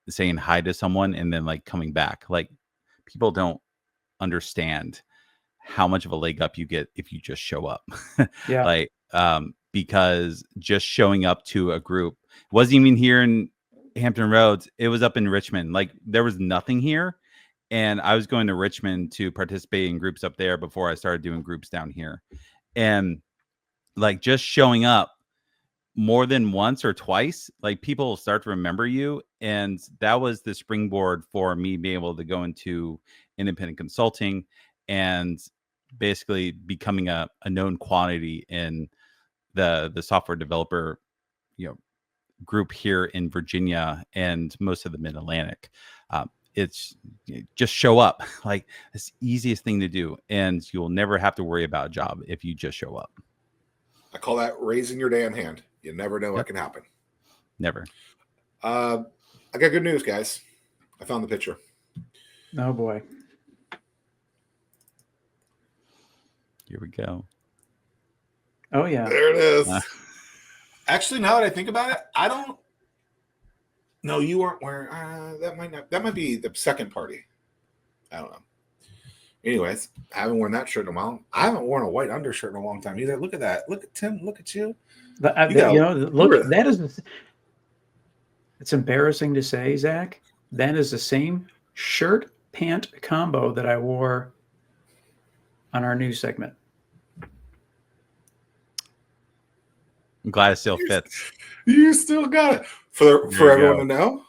saying hi to someone, and then like coming back. Like, people don't understand how much of a leg up you get if you just show up. Yeah. Like, because just showing up to a group wasn't even here in Hampton Roads. It was up in Richmond. Like, there was nothing here. And I was going to Richmond to participate in groups up there before I started doing groups down here. And like, just showing up more than once or twice, like, people will start to remember you. And that was the springboard for me being able to go into independent consulting and basically becoming a known quantity in the software developer, group here in Virginia and most of the Mid-Atlantic. It's just show up. Like, it's the easiest thing to do, and you'll never have to worry about a job if you just show up. I call that raising your damn hand. You never know what can happen. Never. I got good news, guys. I found the picture. Oh boy. Here we go. Oh yeah. There it is. Actually, now that I think about it, I don't. No, you weren't wearing. That might not. That might be the second party. I don't know. Anyways, I haven't worn that shirt in a while. I haven't worn a white undershirt in a long time either. Look at that. Look at Tim. Look at you. Look. That is. It's embarrassing to say, Zach. That is the same shirt pant combo that I wore on our news segment. I'm glad it still fits. You still got it. For everyone to know,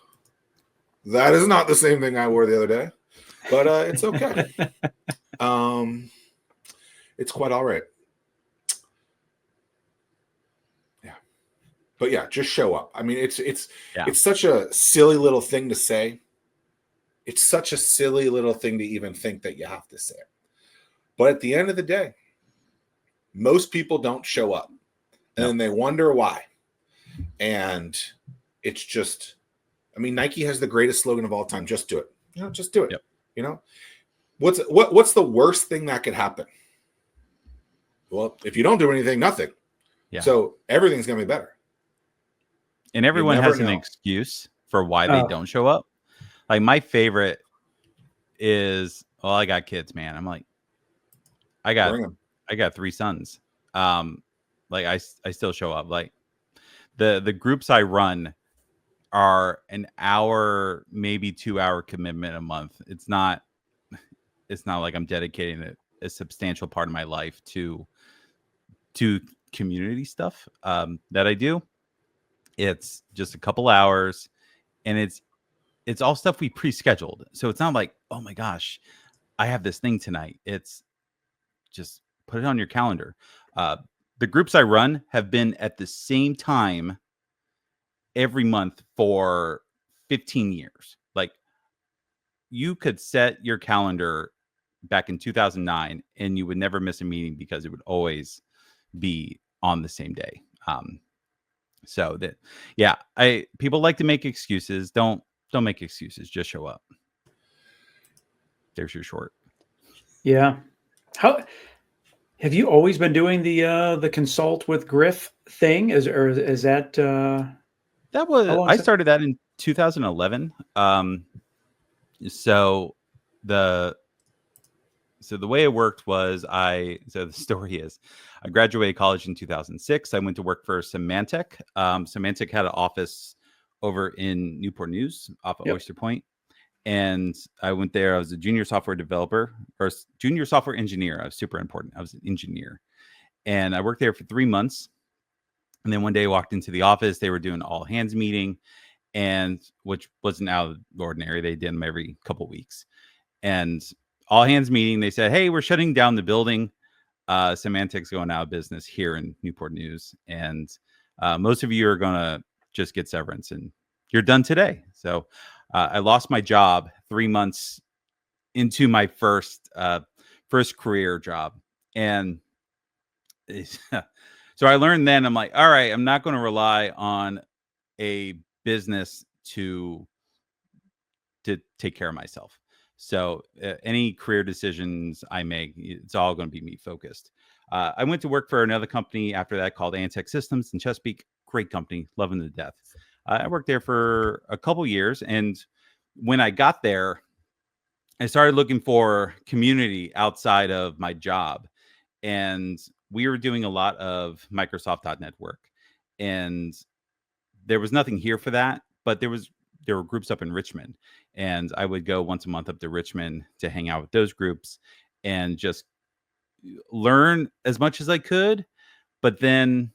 that is not the same thing I wore the other day, but it's okay. It's quite all right. Yeah, but yeah, just show up. I mean, it's such a silly little thing to say. It's such a silly little thing to even think that you have to say it. But at the end of the day, most people don't show up, and then they wonder why. And it's just, I mean, Nike has the greatest slogan of all time. Just do it. Just do it. Yep. What's the worst thing that could happen? Well, if you don't do anything, nothing. Yeah. So everything's going to be better. And everyone has an excuse for why they don't show up. Like, my favorite is, well, I got kids, man. I'm like, I got 3 sons. Like, I still show up. Like, the groups I run are an hour, maybe 2-hour commitment a month. It's not like I'm dedicating a substantial part of my life to community stuff that I do. It's just a couple hours, and it's all stuff we pre-scheduled. So it's not like, oh my gosh, I have this thing tonight. It's just put it on your calendar. The groups I run have been at the same time every month for 15 years. Like, you could set your calendar back in 2009 and you would never miss a meeting because it would always be on the same day. So that, people like to make excuses. Don't make excuses. Just show up. There's your short. Yeah. How have you always been doing the consult with Griff thing? Is that that was, I started that in 2011. So the way it worked was the story is I graduated college in 2006. I went to work for Symantec. Symantec had an office over in Newport News off of Oyster Point. And I went there. I was a junior software developer or junior software engineer. I was super important. I was an engineer. And I worked there for 3 months. And then one day I walked into the office. They were doing an all hands meeting, and which wasn't out of the ordinary. They did them every couple of weeks. And all hands meeting, they said, hey, we're shutting down the building. Symantec's going out of business here in Newport News. And most of you are going to just get severance, and you're done today. So I lost my job 3 months into my first career job, and so I learned then. I'm like, all right, I'm not going to rely on a business to take care of myself. So any career decisions I make, it's all going to be me focused. I went to work for another company after that called Antec Systems in Chesapeake. Great company, loving to death. I worked there for a couple years, and when I got there, I started looking for community outside of my job, and we were doing a lot of Microsoft.NET work, and there was nothing here for that, but there were groups up in Richmond, and I would go once a month up to Richmond to hang out with those groups and just learn as much as I could. But then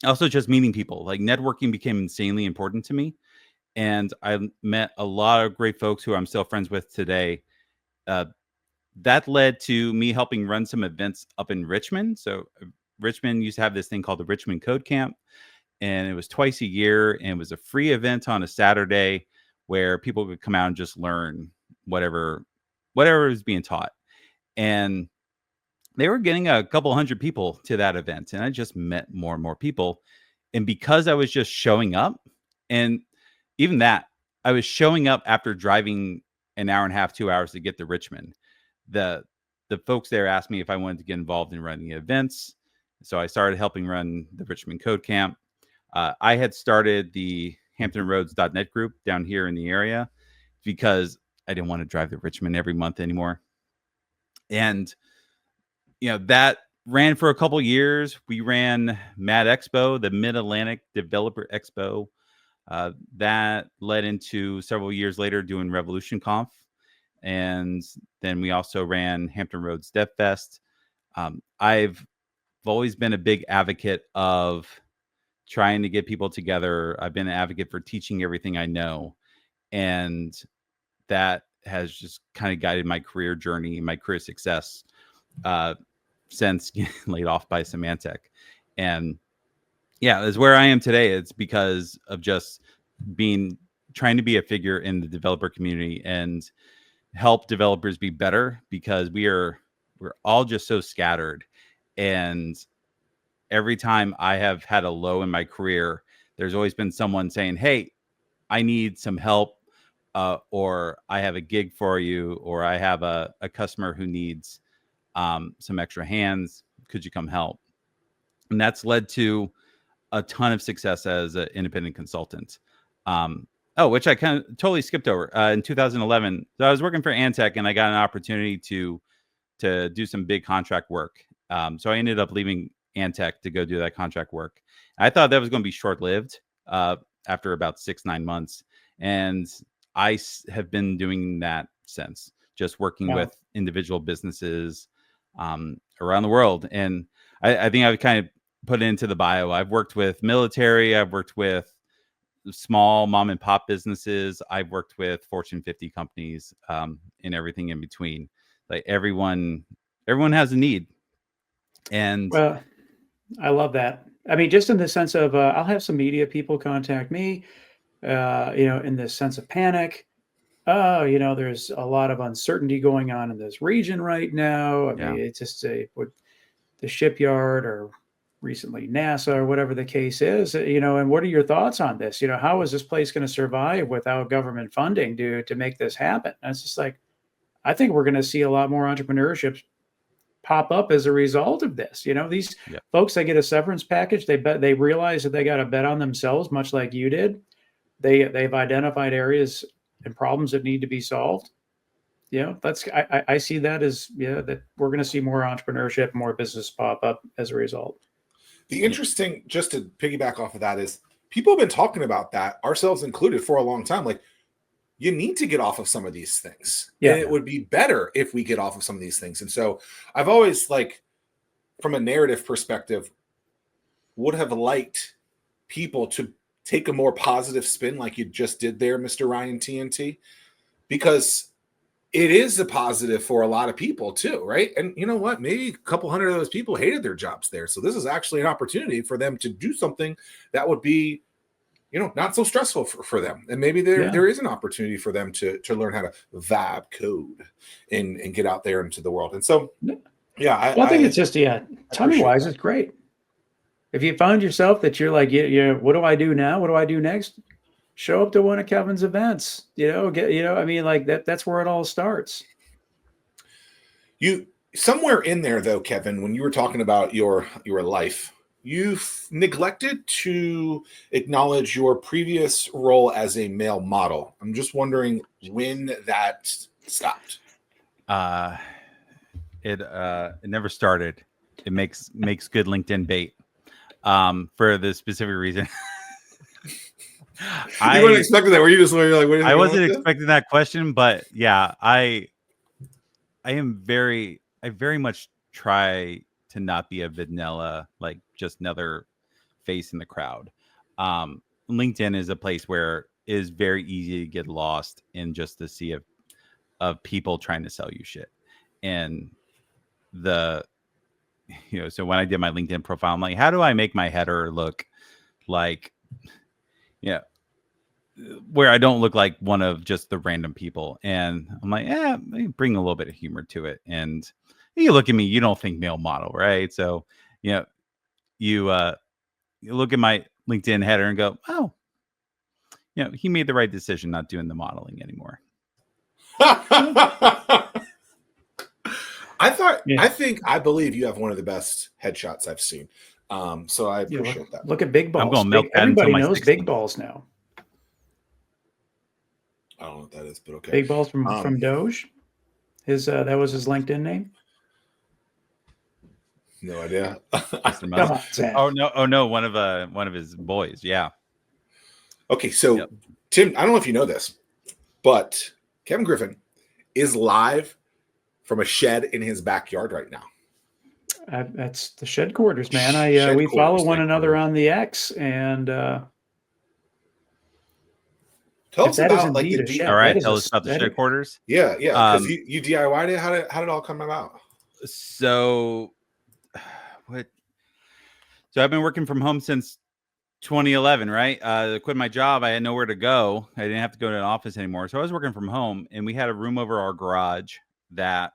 also just meeting people, like networking became insanely important to me. And I met a lot of great folks who I'm still friends with today. Uh, that led to me helping run some events up in Richmond. So Richmond used to have this thing called the Richmond Code Camp, and it was twice a year, and it was a free event on a Saturday where people could come out and just learn whatever was being taught. And they were getting a couple hundred people to that event, and I just met more and more people. And because I was just showing up, and even that, I was showing up after driving an hour and a half, 2 hours to get to Richmond. The folks there asked me if I wanted to get involved in running events. So I started helping run the Richmond Code Camp. I had started the Hampton Roads.net group down here in the area because I didn't want to drive to Richmond every month anymore. And, that ran for a couple years. We ran Mad Expo, the Mid-Atlantic Developer Expo. That led into several years later doing Revolution Conf. And then we also ran Hampton Roads Dev Fest. I've always been a big advocate of trying to get people together. I've been an advocate for teaching everything I know. And that has just kind of guided my career journey, my career success since getting laid off by Symantec. And yeah, it's where I am today. It's because of just trying to be a figure in the developer community and help developers be better, because we're all just so scattered. And every time I have had a low in my career, there's always been someone saying, hey, I need some help, or I have a gig for you, or I have a customer who needs some extra hands. Could you come help? And that's led to a ton of success as an independent consultant. Which I kind of totally skipped over. In 2011, so I was working for Antec, and I got an opportunity to do some big contract work. So I ended up leaving Antec to go do that contract work. I thought that was going to be short-lived after about 6-9 months. And I have been doing that since, just working with individual businesses around the world. And I think I've kind of put it into the bio. I've worked with military. I've worked with small mom and pop businesses. I've worked with Fortune 50 companies, and everything in between. Like everyone has a need. And well, I love that. I mean, just in the sense of, I'll have some media people contact me, in this sense of panic. There's a lot of uncertainty going on in this region right now. I mean, it's just with the shipyard, or recently NASA, or whatever the case is, and what are your thoughts on this? How is this place going to survive without government funding to make this happen? And it's just like, I think we're going to see a lot more entrepreneurship pop up as a result of this. These folks, they get a severance package. They realize that they got to bet on themselves, much like you did. They've identified areas and problems that need to be solved. I see that as that we're going to see more entrepreneurship, more business pop up as a result. The interesting, just to piggyback off of that, is people have been talking about that, ourselves included, for a long time. Like, you need to get off of some of these things. Yeah. And it would be better if we get off of some of these things. And so I've always, like, from a narrative perspective, would have liked people to take a more positive spin like you just did there, Mr. Ryan TNT, because it is a positive for a lot of people too, right? And you know what? Maybe a couple hundred of those people hated their jobs there. So this is actually an opportunity for them to do something that would be not so stressful for them. And maybe there is an opportunity for them to learn how to vibe code and get out there into the world. And so, yeah, I think it's just, timing wise, it's great. If you find yourself that you're like, what do I do now? What do I do next? Show up to one of Kevin's events, I mean, like that's where it all starts. You somewhere in there though, Kevin, when you were talking about your life, you've neglected to acknowledge your previous role as a male model. I'm just wondering when that stopped. It never started. It makes good LinkedIn bait. For the specific reason. You weren't expecting that. Were you just like, what I wasn't expecting that question, but yeah, I very much try to not be a vanilla, like just another face in the crowd. LinkedIn is a place where it is very easy to get lost in just the sea of people trying to sell you shit. And so when I did my LinkedIn profile, I'm like, how do I make my header look like, where I don't look like one of just the random people? And I'm like, bring a little bit of humor to it. And you look at me, you don't think male model, right? So, you look at my LinkedIn header and go, oh, he made the right decision not doing the modeling anymore. I believe you have one of the best headshots I've seen. So I appreciate that. Look at Big Balls. I'm going milk that everybody until my knows 60s. Big Balls now. I don't know what that is, but okay. Big Balls from Doge. That was his LinkedIn name. No idea. Oh no, one of his boys. Yeah. Okay, so Tim, I don't know if you know this, but Kevin Griffin is live from a shed in his backyard right now. That's the Shedquarters, man. We follow one another on the X, and tell us about like the shed. All right, tell us about the Shedquarters. Yeah, because you DIY'd it. How did it all come about? So I've been working from home since 2011, right? I quit my job. I had nowhere to go. I didn't have to go to an office anymore. So I was working from home, and we had a room over our garage that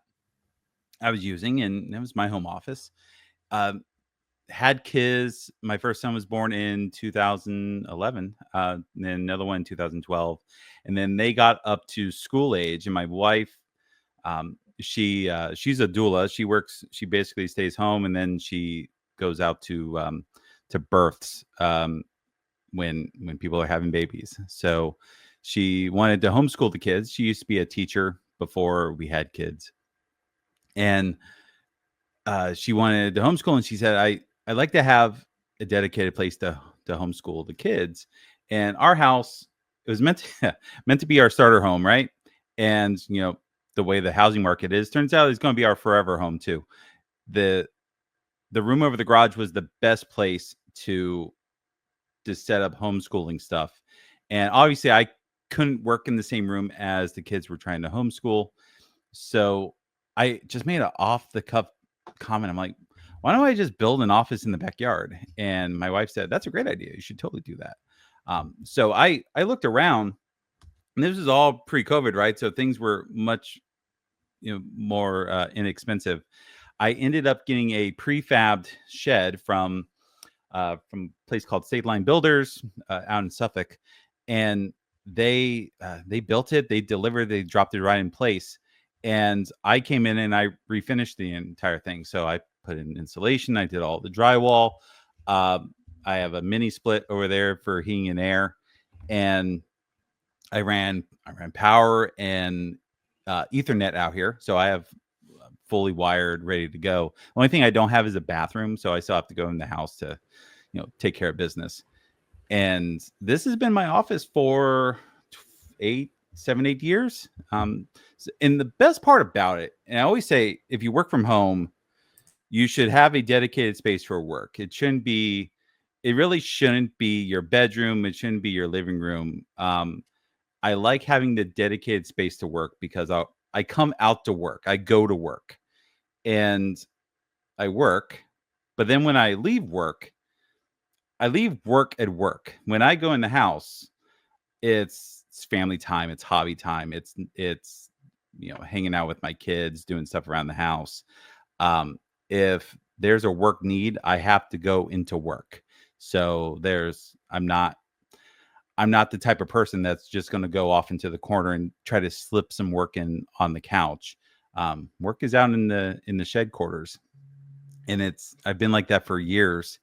I was using, and it was my home office. Had kids. My first son was born in 2011, and then another one in 2012. And then they got up to school age, and my wife, she's a doula. She basically stays home, and then she goes out to births when people are having babies. So she wanted to homeschool the kids. She used to be a teacher before we had kids, and she wanted to homeschool. And she said, "I'd like to have a dedicated place to homeschool the kids." And our house, it was meant to be our starter home, right? And the way the housing market is, turns out it's going to be our forever home too. The room over the garage was the best place to set up homeschooling stuff. And obviously I couldn't work in the same room as the kids were trying to homeschool. So I just made an off the cuff comment. I'm like, why don't I just build an office in the backyard? And my wife said, that's a great idea. You should totally do that. So I looked around, and this was all pre-COVID, right? So things were much more inexpensive. I ended up getting a prefabbed shed from a place called State Line Builders out in Suffolk, and they built it, they delivered, they dropped it right in place, and I came in and I refinished the entire thing. So I put in insulation, I did all the drywall. I have a mini split over there for heating and air, and I ran power and Ethernet out here, so I have fully wired, ready to go. The only thing I don't have is a bathroom, so I still have to go in the house to, take care of business. And this has been my office for 8 years. And the best part about it, and I always say, if you work from home, you should have a dedicated space for work. It really shouldn't be your bedroom. It shouldn't be your living room. I like having the dedicated space to work because I come out to work. I go to work and I work. But then when I leave work, I leave work at work. When I go in the house, it's family time, it's hobby time, it's hanging out with my kids, doing stuff around the house. If there's a work need, I have to go into work. So I'm not the type of person that's just going to go off into the corner and try to slip some work in on the couch. Work is out in the Shedquarters, and I've been like that for years,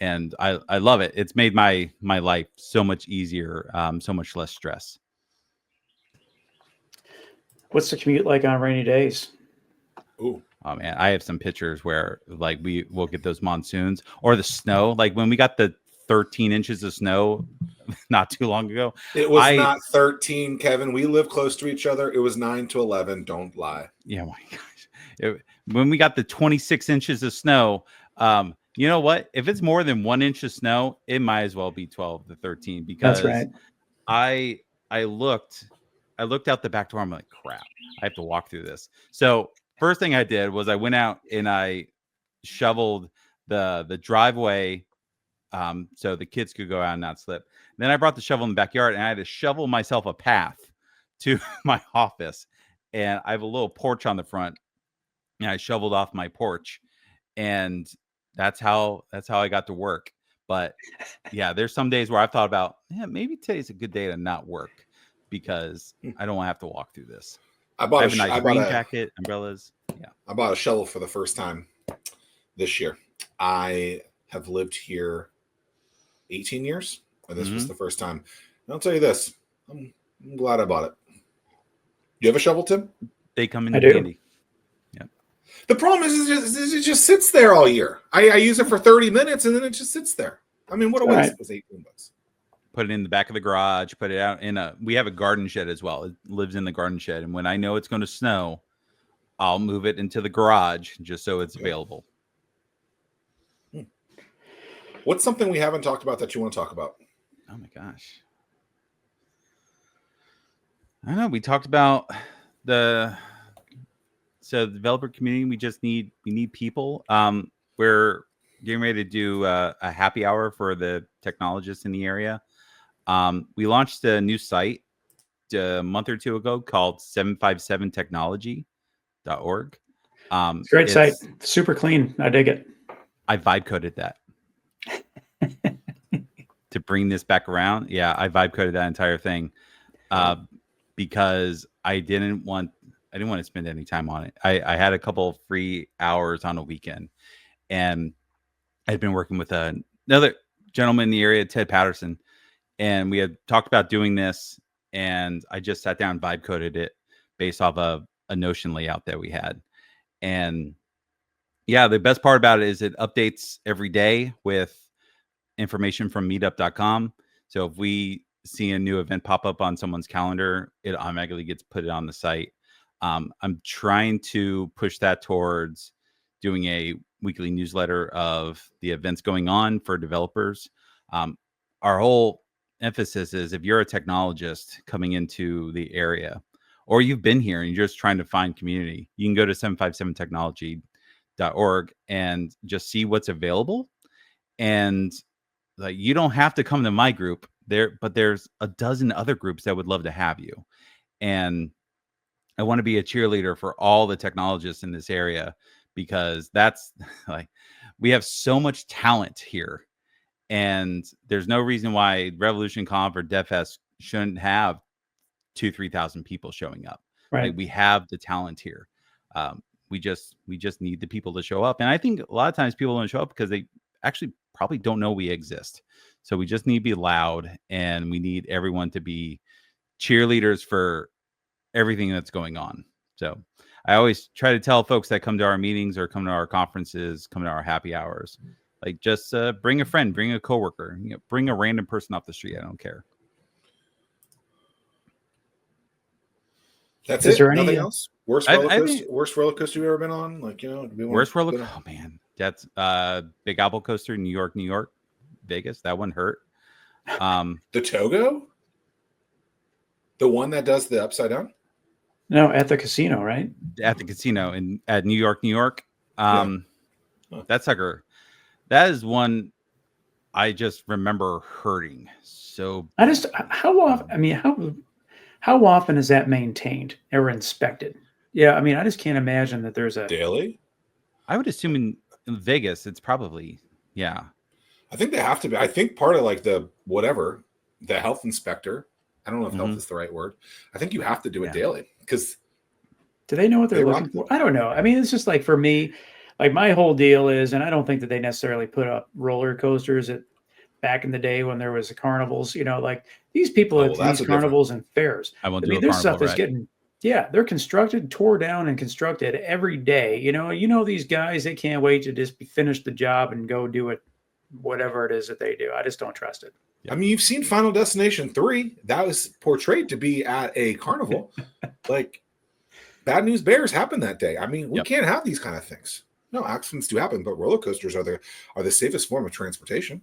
and I love it. It's made my life so much easier, so much less stress. What's the commute like on rainy days? Ooh. Oh man, I have some pictures where like we'll get those monsoons or the snow. Like when we got the 13 inches of snow not too long ago. It was not 13, Kevin. We live close to each other. It was 9 to 11. Don't lie. Yeah, my gosh. When we got the 26 inches of snow, you know what? If it's more than 1 inch of snow, it might as well be 12 to 13 because That's right. I looked out the back door. I'm like, crap, I have to walk through this. So first thing I did was I went out and I shoveled the driveway so the kids could go out and not slip. Then I brought the shovel in the backyard and I had to shovel myself a path to my office. And I have a little porch on the front, and I shoveled off my porch, and that's how I got to work. But yeah, there's some days where I've thought about, maybe today's a good day to not work because I don't want to have to walk through this. I have a nice rain jacket, umbrellas. Yeah, I bought a shovel for the first time this year. I have lived here 18 years, and this was the first time. And I'll tell you this, I'm glad I bought it. You have a shovel, Tim? They come in handy. Yeah. The problem is it just sits there all year. I use it for 30 minutes, and then it just sits there. I mean, what a waste. It was $18. Put it in the back of the garage, put it out we have a garden shed as well. It lives in the garden shed. And when I know it's going to snow, I'll move it into the garage just so it's available. What's something we haven't talked about that you want to talk about? Oh my gosh. I don't know. We talked about the developer community. We need people. We're getting ready to do a happy hour for the technologists in the area. We launched a new site a month or two ago called 757technology.org. Great site. Super clean. I dig it. I vibe coded that. To bring this back around. Yeah, I vibe coded that entire thing. Because I didn't want to spend any time on it. I had a couple of free hours on a weekend, and I'd been working with another gentleman in the area, Ted Patterson, and we had talked about doing this, and I just sat down and vibe coded it based off of a Notion layout that we had. And yeah, the best part about it is it updates every day with information from meetup.com. So if we see a new event pop up on someone's calendar, it automatically gets put on the site. I'm trying to push that towards doing a weekly newsletter of the events going on for developers. Our whole emphasis is if you're a technologist coming into the area, or you've been here and you're just trying to find community, you can go to 757technology.org and just see what's available. And like, you don't have to come to my group but there's a dozen other groups that would love to have you. And I want to be a cheerleader for all the technologists in this area, because that's like, we have so much talent here, and there's no reason why Revolution Conf or DevFest shouldn't have 2,000-3,000 people showing up. Right. Like, we have the talent here. We just need the people to show up. And I think a lot of times people don't show up because they actually probably don't know we exist. So we just need to be loud, and we need everyone to be cheerleaders for everything that's going on. So I always try to tell folks that come to our meetings or come to our conferences, come to our happy hours, like, just bring a friend, bring a coworker, bring a random person off the street. I don't care. That's Is it. there Nothing any else? Worst roller coaster you've ever been on? Worst roller coaster? Oh man, that's Big Apple coaster, New York, Vegas. That one hurt. The Togo? The one that does the upside down? No, at the casino, right? At the casino at New York. That sucker. That is one. I just remember hurting so I just badly. how often? I mean, how often is that maintained or inspected? Yeah, I mean, I just can't imagine that there's a. Daily? I would assume in Vegas, it's probably, yeah. I think they have to be. I think part of like the health inspector. I don't know if health Mhm. is the right word. I think you have to do it Yeah. daily because Do they know what they they're rock. looking for? I don't know. I mean, it's just like for me, like my whole deal is, and I don't think that they necessarily put up roller coasters at back in the day when there was the carnivals. Like these people Oh at well, that's these a different. carnivals and fairs. I won't I do mean, a their carnival stuff is ride. getting, yeah, they're constructed, tore down, and constructed every day. These guys, they can't wait to just finish the job and go do it, whatever it is that they do. I just don't trust it. I mean, you've seen Final Destination 3. That was portrayed to be at a carnival. Like, bad news bears happen that day. I mean, we Yep. can't have these kind of things. No, accidents do happen, but roller coasters are the safest form of transportation.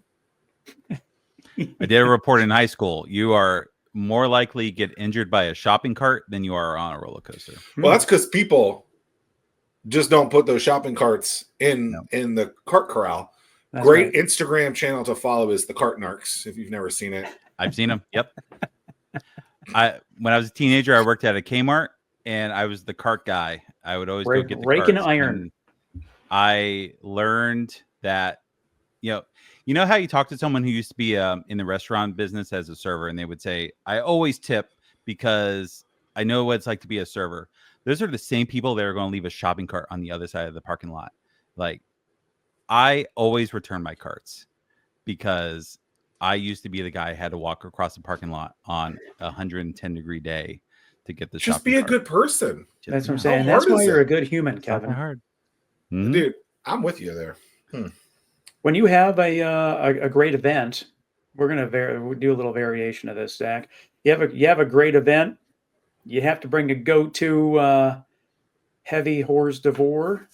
I did a report in high school. You are more likely to get injured by a shopping cart than you are on a roller coaster. Well, that's because people just don't put those shopping carts in No. the cart corral. That's Great right. Instagram channel to follow is the Cart Narcs, if you've never seen it. I've seen them. Yep. When I was a teenager, I worked at a Kmart, and I was the cart guy. I would always go get the Raking carts. iron. And I learned that, you know how you talk to someone who used to be in the restaurant business as a server, and they would say, "I always tip because I know what it's like to be a server." Those are the same people that are going to leave a shopping cart on the other side of the parking lot. Like, I always return my carts because I used to be the guy who had to walk across the parking lot on a 110-degree day to get the Just shopping be a cart. good person. That's what I'm Yeah. saying. hard That's why is you're it? a good human, It's not that Kevin. hard. Mhm. Dude, I'm with you there. When you have a great event, we're gonna we'll do a little variation of this, Zach. You have a great event. You have to bring a go-to heavy hors d'oeuvre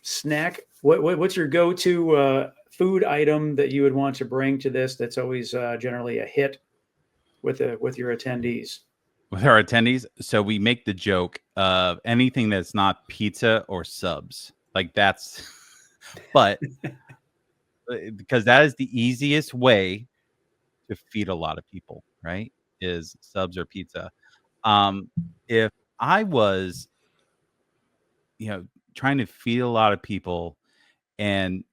snack. What's your go-to food item that you would want to bring to this? That's always generally a hit with your attendees. With our attendees, so we make the joke of anything that's not pizza or subs. Like that's, but because that is the easiest way to feed a lot of people, right? Is subs or pizza. If I was, trying to feed a lot of people and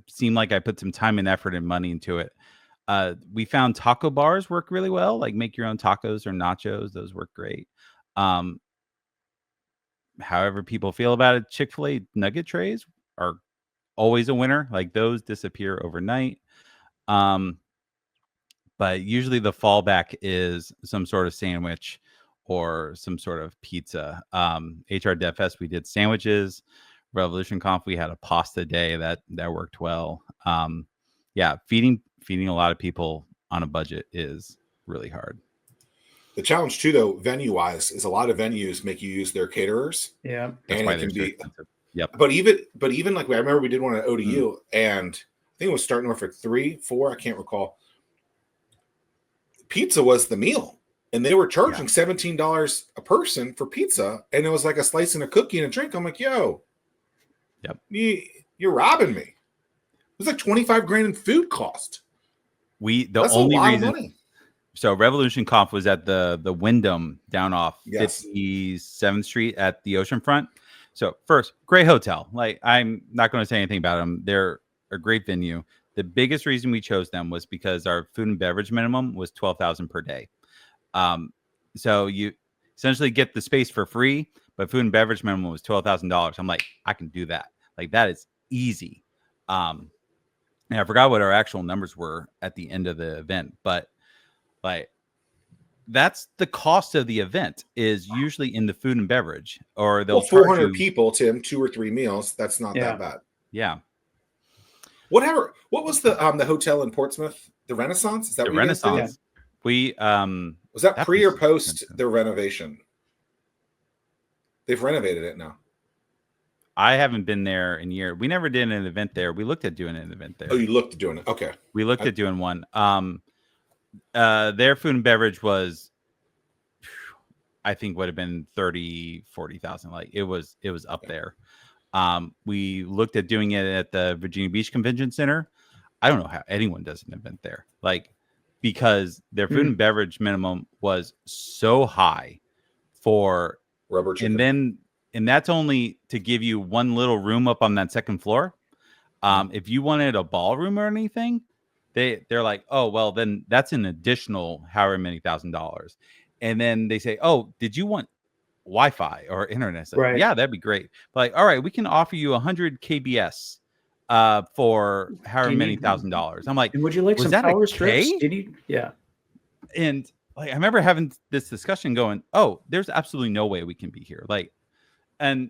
seem like I put some time and effort and money into it. We found taco bars work really well, like make your own tacos or nachos. Those work great. Um, However people feel about it, Chick-fil-A nugget trays are always a winner. Like those disappear overnight. Um, but usually the fallback is some sort of sandwich or some sort of pizza. HR Dev Fest, we did sandwiches. Revolution Conf, we had a pasta day that worked well. Yeah, feeding a lot of people on a budget is really hard. The challenge too, though, venue-wise, is a lot of venues make you use their caterers. Yeah, That's And why it they're can so be, expensive. Yep. but even like I remember we did one at ODU, and I think it was starting off at 3, 4, I can't recall. Pizza was the meal, and they were charging $17 a person for pizza, and it was like a slice and a cookie and a drink. I'm like, yo, Yep. You're robbing me. It was like 25 grand in food cost. That's only a lot reason of money. So Revolution Conf was at the Wyndham down off Yes. 57th Street at the oceanfront. So first, great hotel. Like I'm not going to say anything about them. They're a great venue. The biggest reason we chose them was because our food and beverage minimum was $12,000 per day. So you essentially get the space for free, but food and beverage minimum was $12,000. I'm like, I can do that. Like that is easy. And I forgot what our actual numbers were at the end of the event, but like that's the cost of the event is usually in the food and beverage, or they'll Well, charge 400 you. people, Tim, 2 or 3 meals. That's not that bad. Yeah. Whatever. What was the hotel in Portsmouth? The Renaissance? Is that The what you guys did? Renaissance. We Was that pre place or is post expensive. the renovation? They've renovated it now. I haven't been there in years. We never did an event there. We looked at doing an event there. Oh, you looked at doing it. Okay. We looked at doing one. Their food and beverage was, I think, would have been 40,000. Like it was up there. We looked at doing it at the Virginia Beach Convention Center. I don't know how anyone does an event there. Like, because their food and beverage minimum was so high for, Rubber chicken. and that's only to give you one little room up on that second floor. If you wanted a ballroom or anything, they're like, oh, well, then that's an additional however many $1,000. And then they say, oh, did you want Wi-Fi or internet? It's like, Right. yeah, that'd be great. But like, all right, we can offer you 100 kbs for however many $1,000. I'm like, And would you like was some that a power strips? K? Did you? Yeah. And like, I remember having this discussion going, oh, there's absolutely no way we can be here. Like, and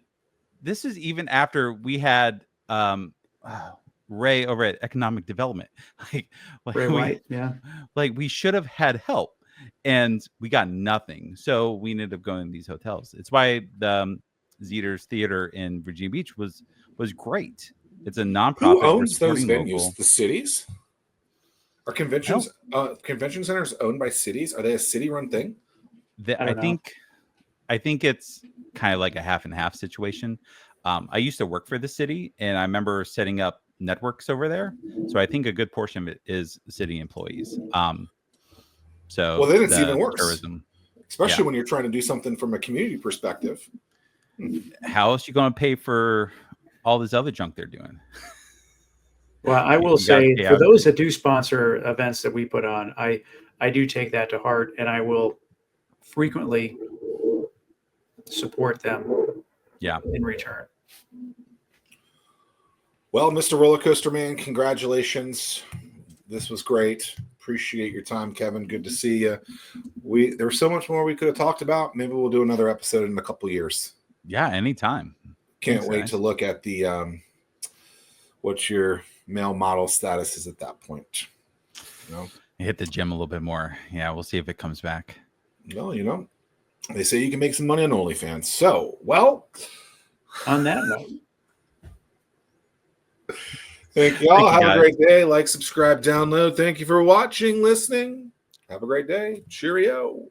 this is even after we had Ray over at Economic Development. Like Ray we, White. Yeah. like we should have had help, and we got nothing. So we ended up going to these hotels. It's why the Zeters Theater in Virginia Beach was great. It's a nonprofit. Who They're owns those supporting venues? local. The cities? Are conventions convention centers owned by cities? Are they a city-run thing? I don't know. I think it's kind of like a half and half situation. I used to work for the city, and I remember setting up networks over there. So I think a good portion of it is city employees. So well, then it's even worse. Tourism, especially when you're trying to do something from a community perspective. How else you going to pay for all this other junk they're doing? Well, I will say for those that do sponsor events that we put on, I do take that to heart, and I will frequently support them. Yeah. In return. Well, Mr. Roller Coaster Man, congratulations. This was great. Appreciate your time, Kevin. Good to see you. There was so much more we could have talked about. Maybe we'll do another episode in a couple of years. Yeah, anytime. Can't wait to look at the what your male model status is at that point. You know? Hit the gym a little bit more. Yeah, we'll see if it comes back. Well, you know, they say you can make some money on OnlyFans. So, well, on that note, thank you all. Have a great day. Like, subscribe, download. Thank you for watching, listening. Have a great day. Cheerio.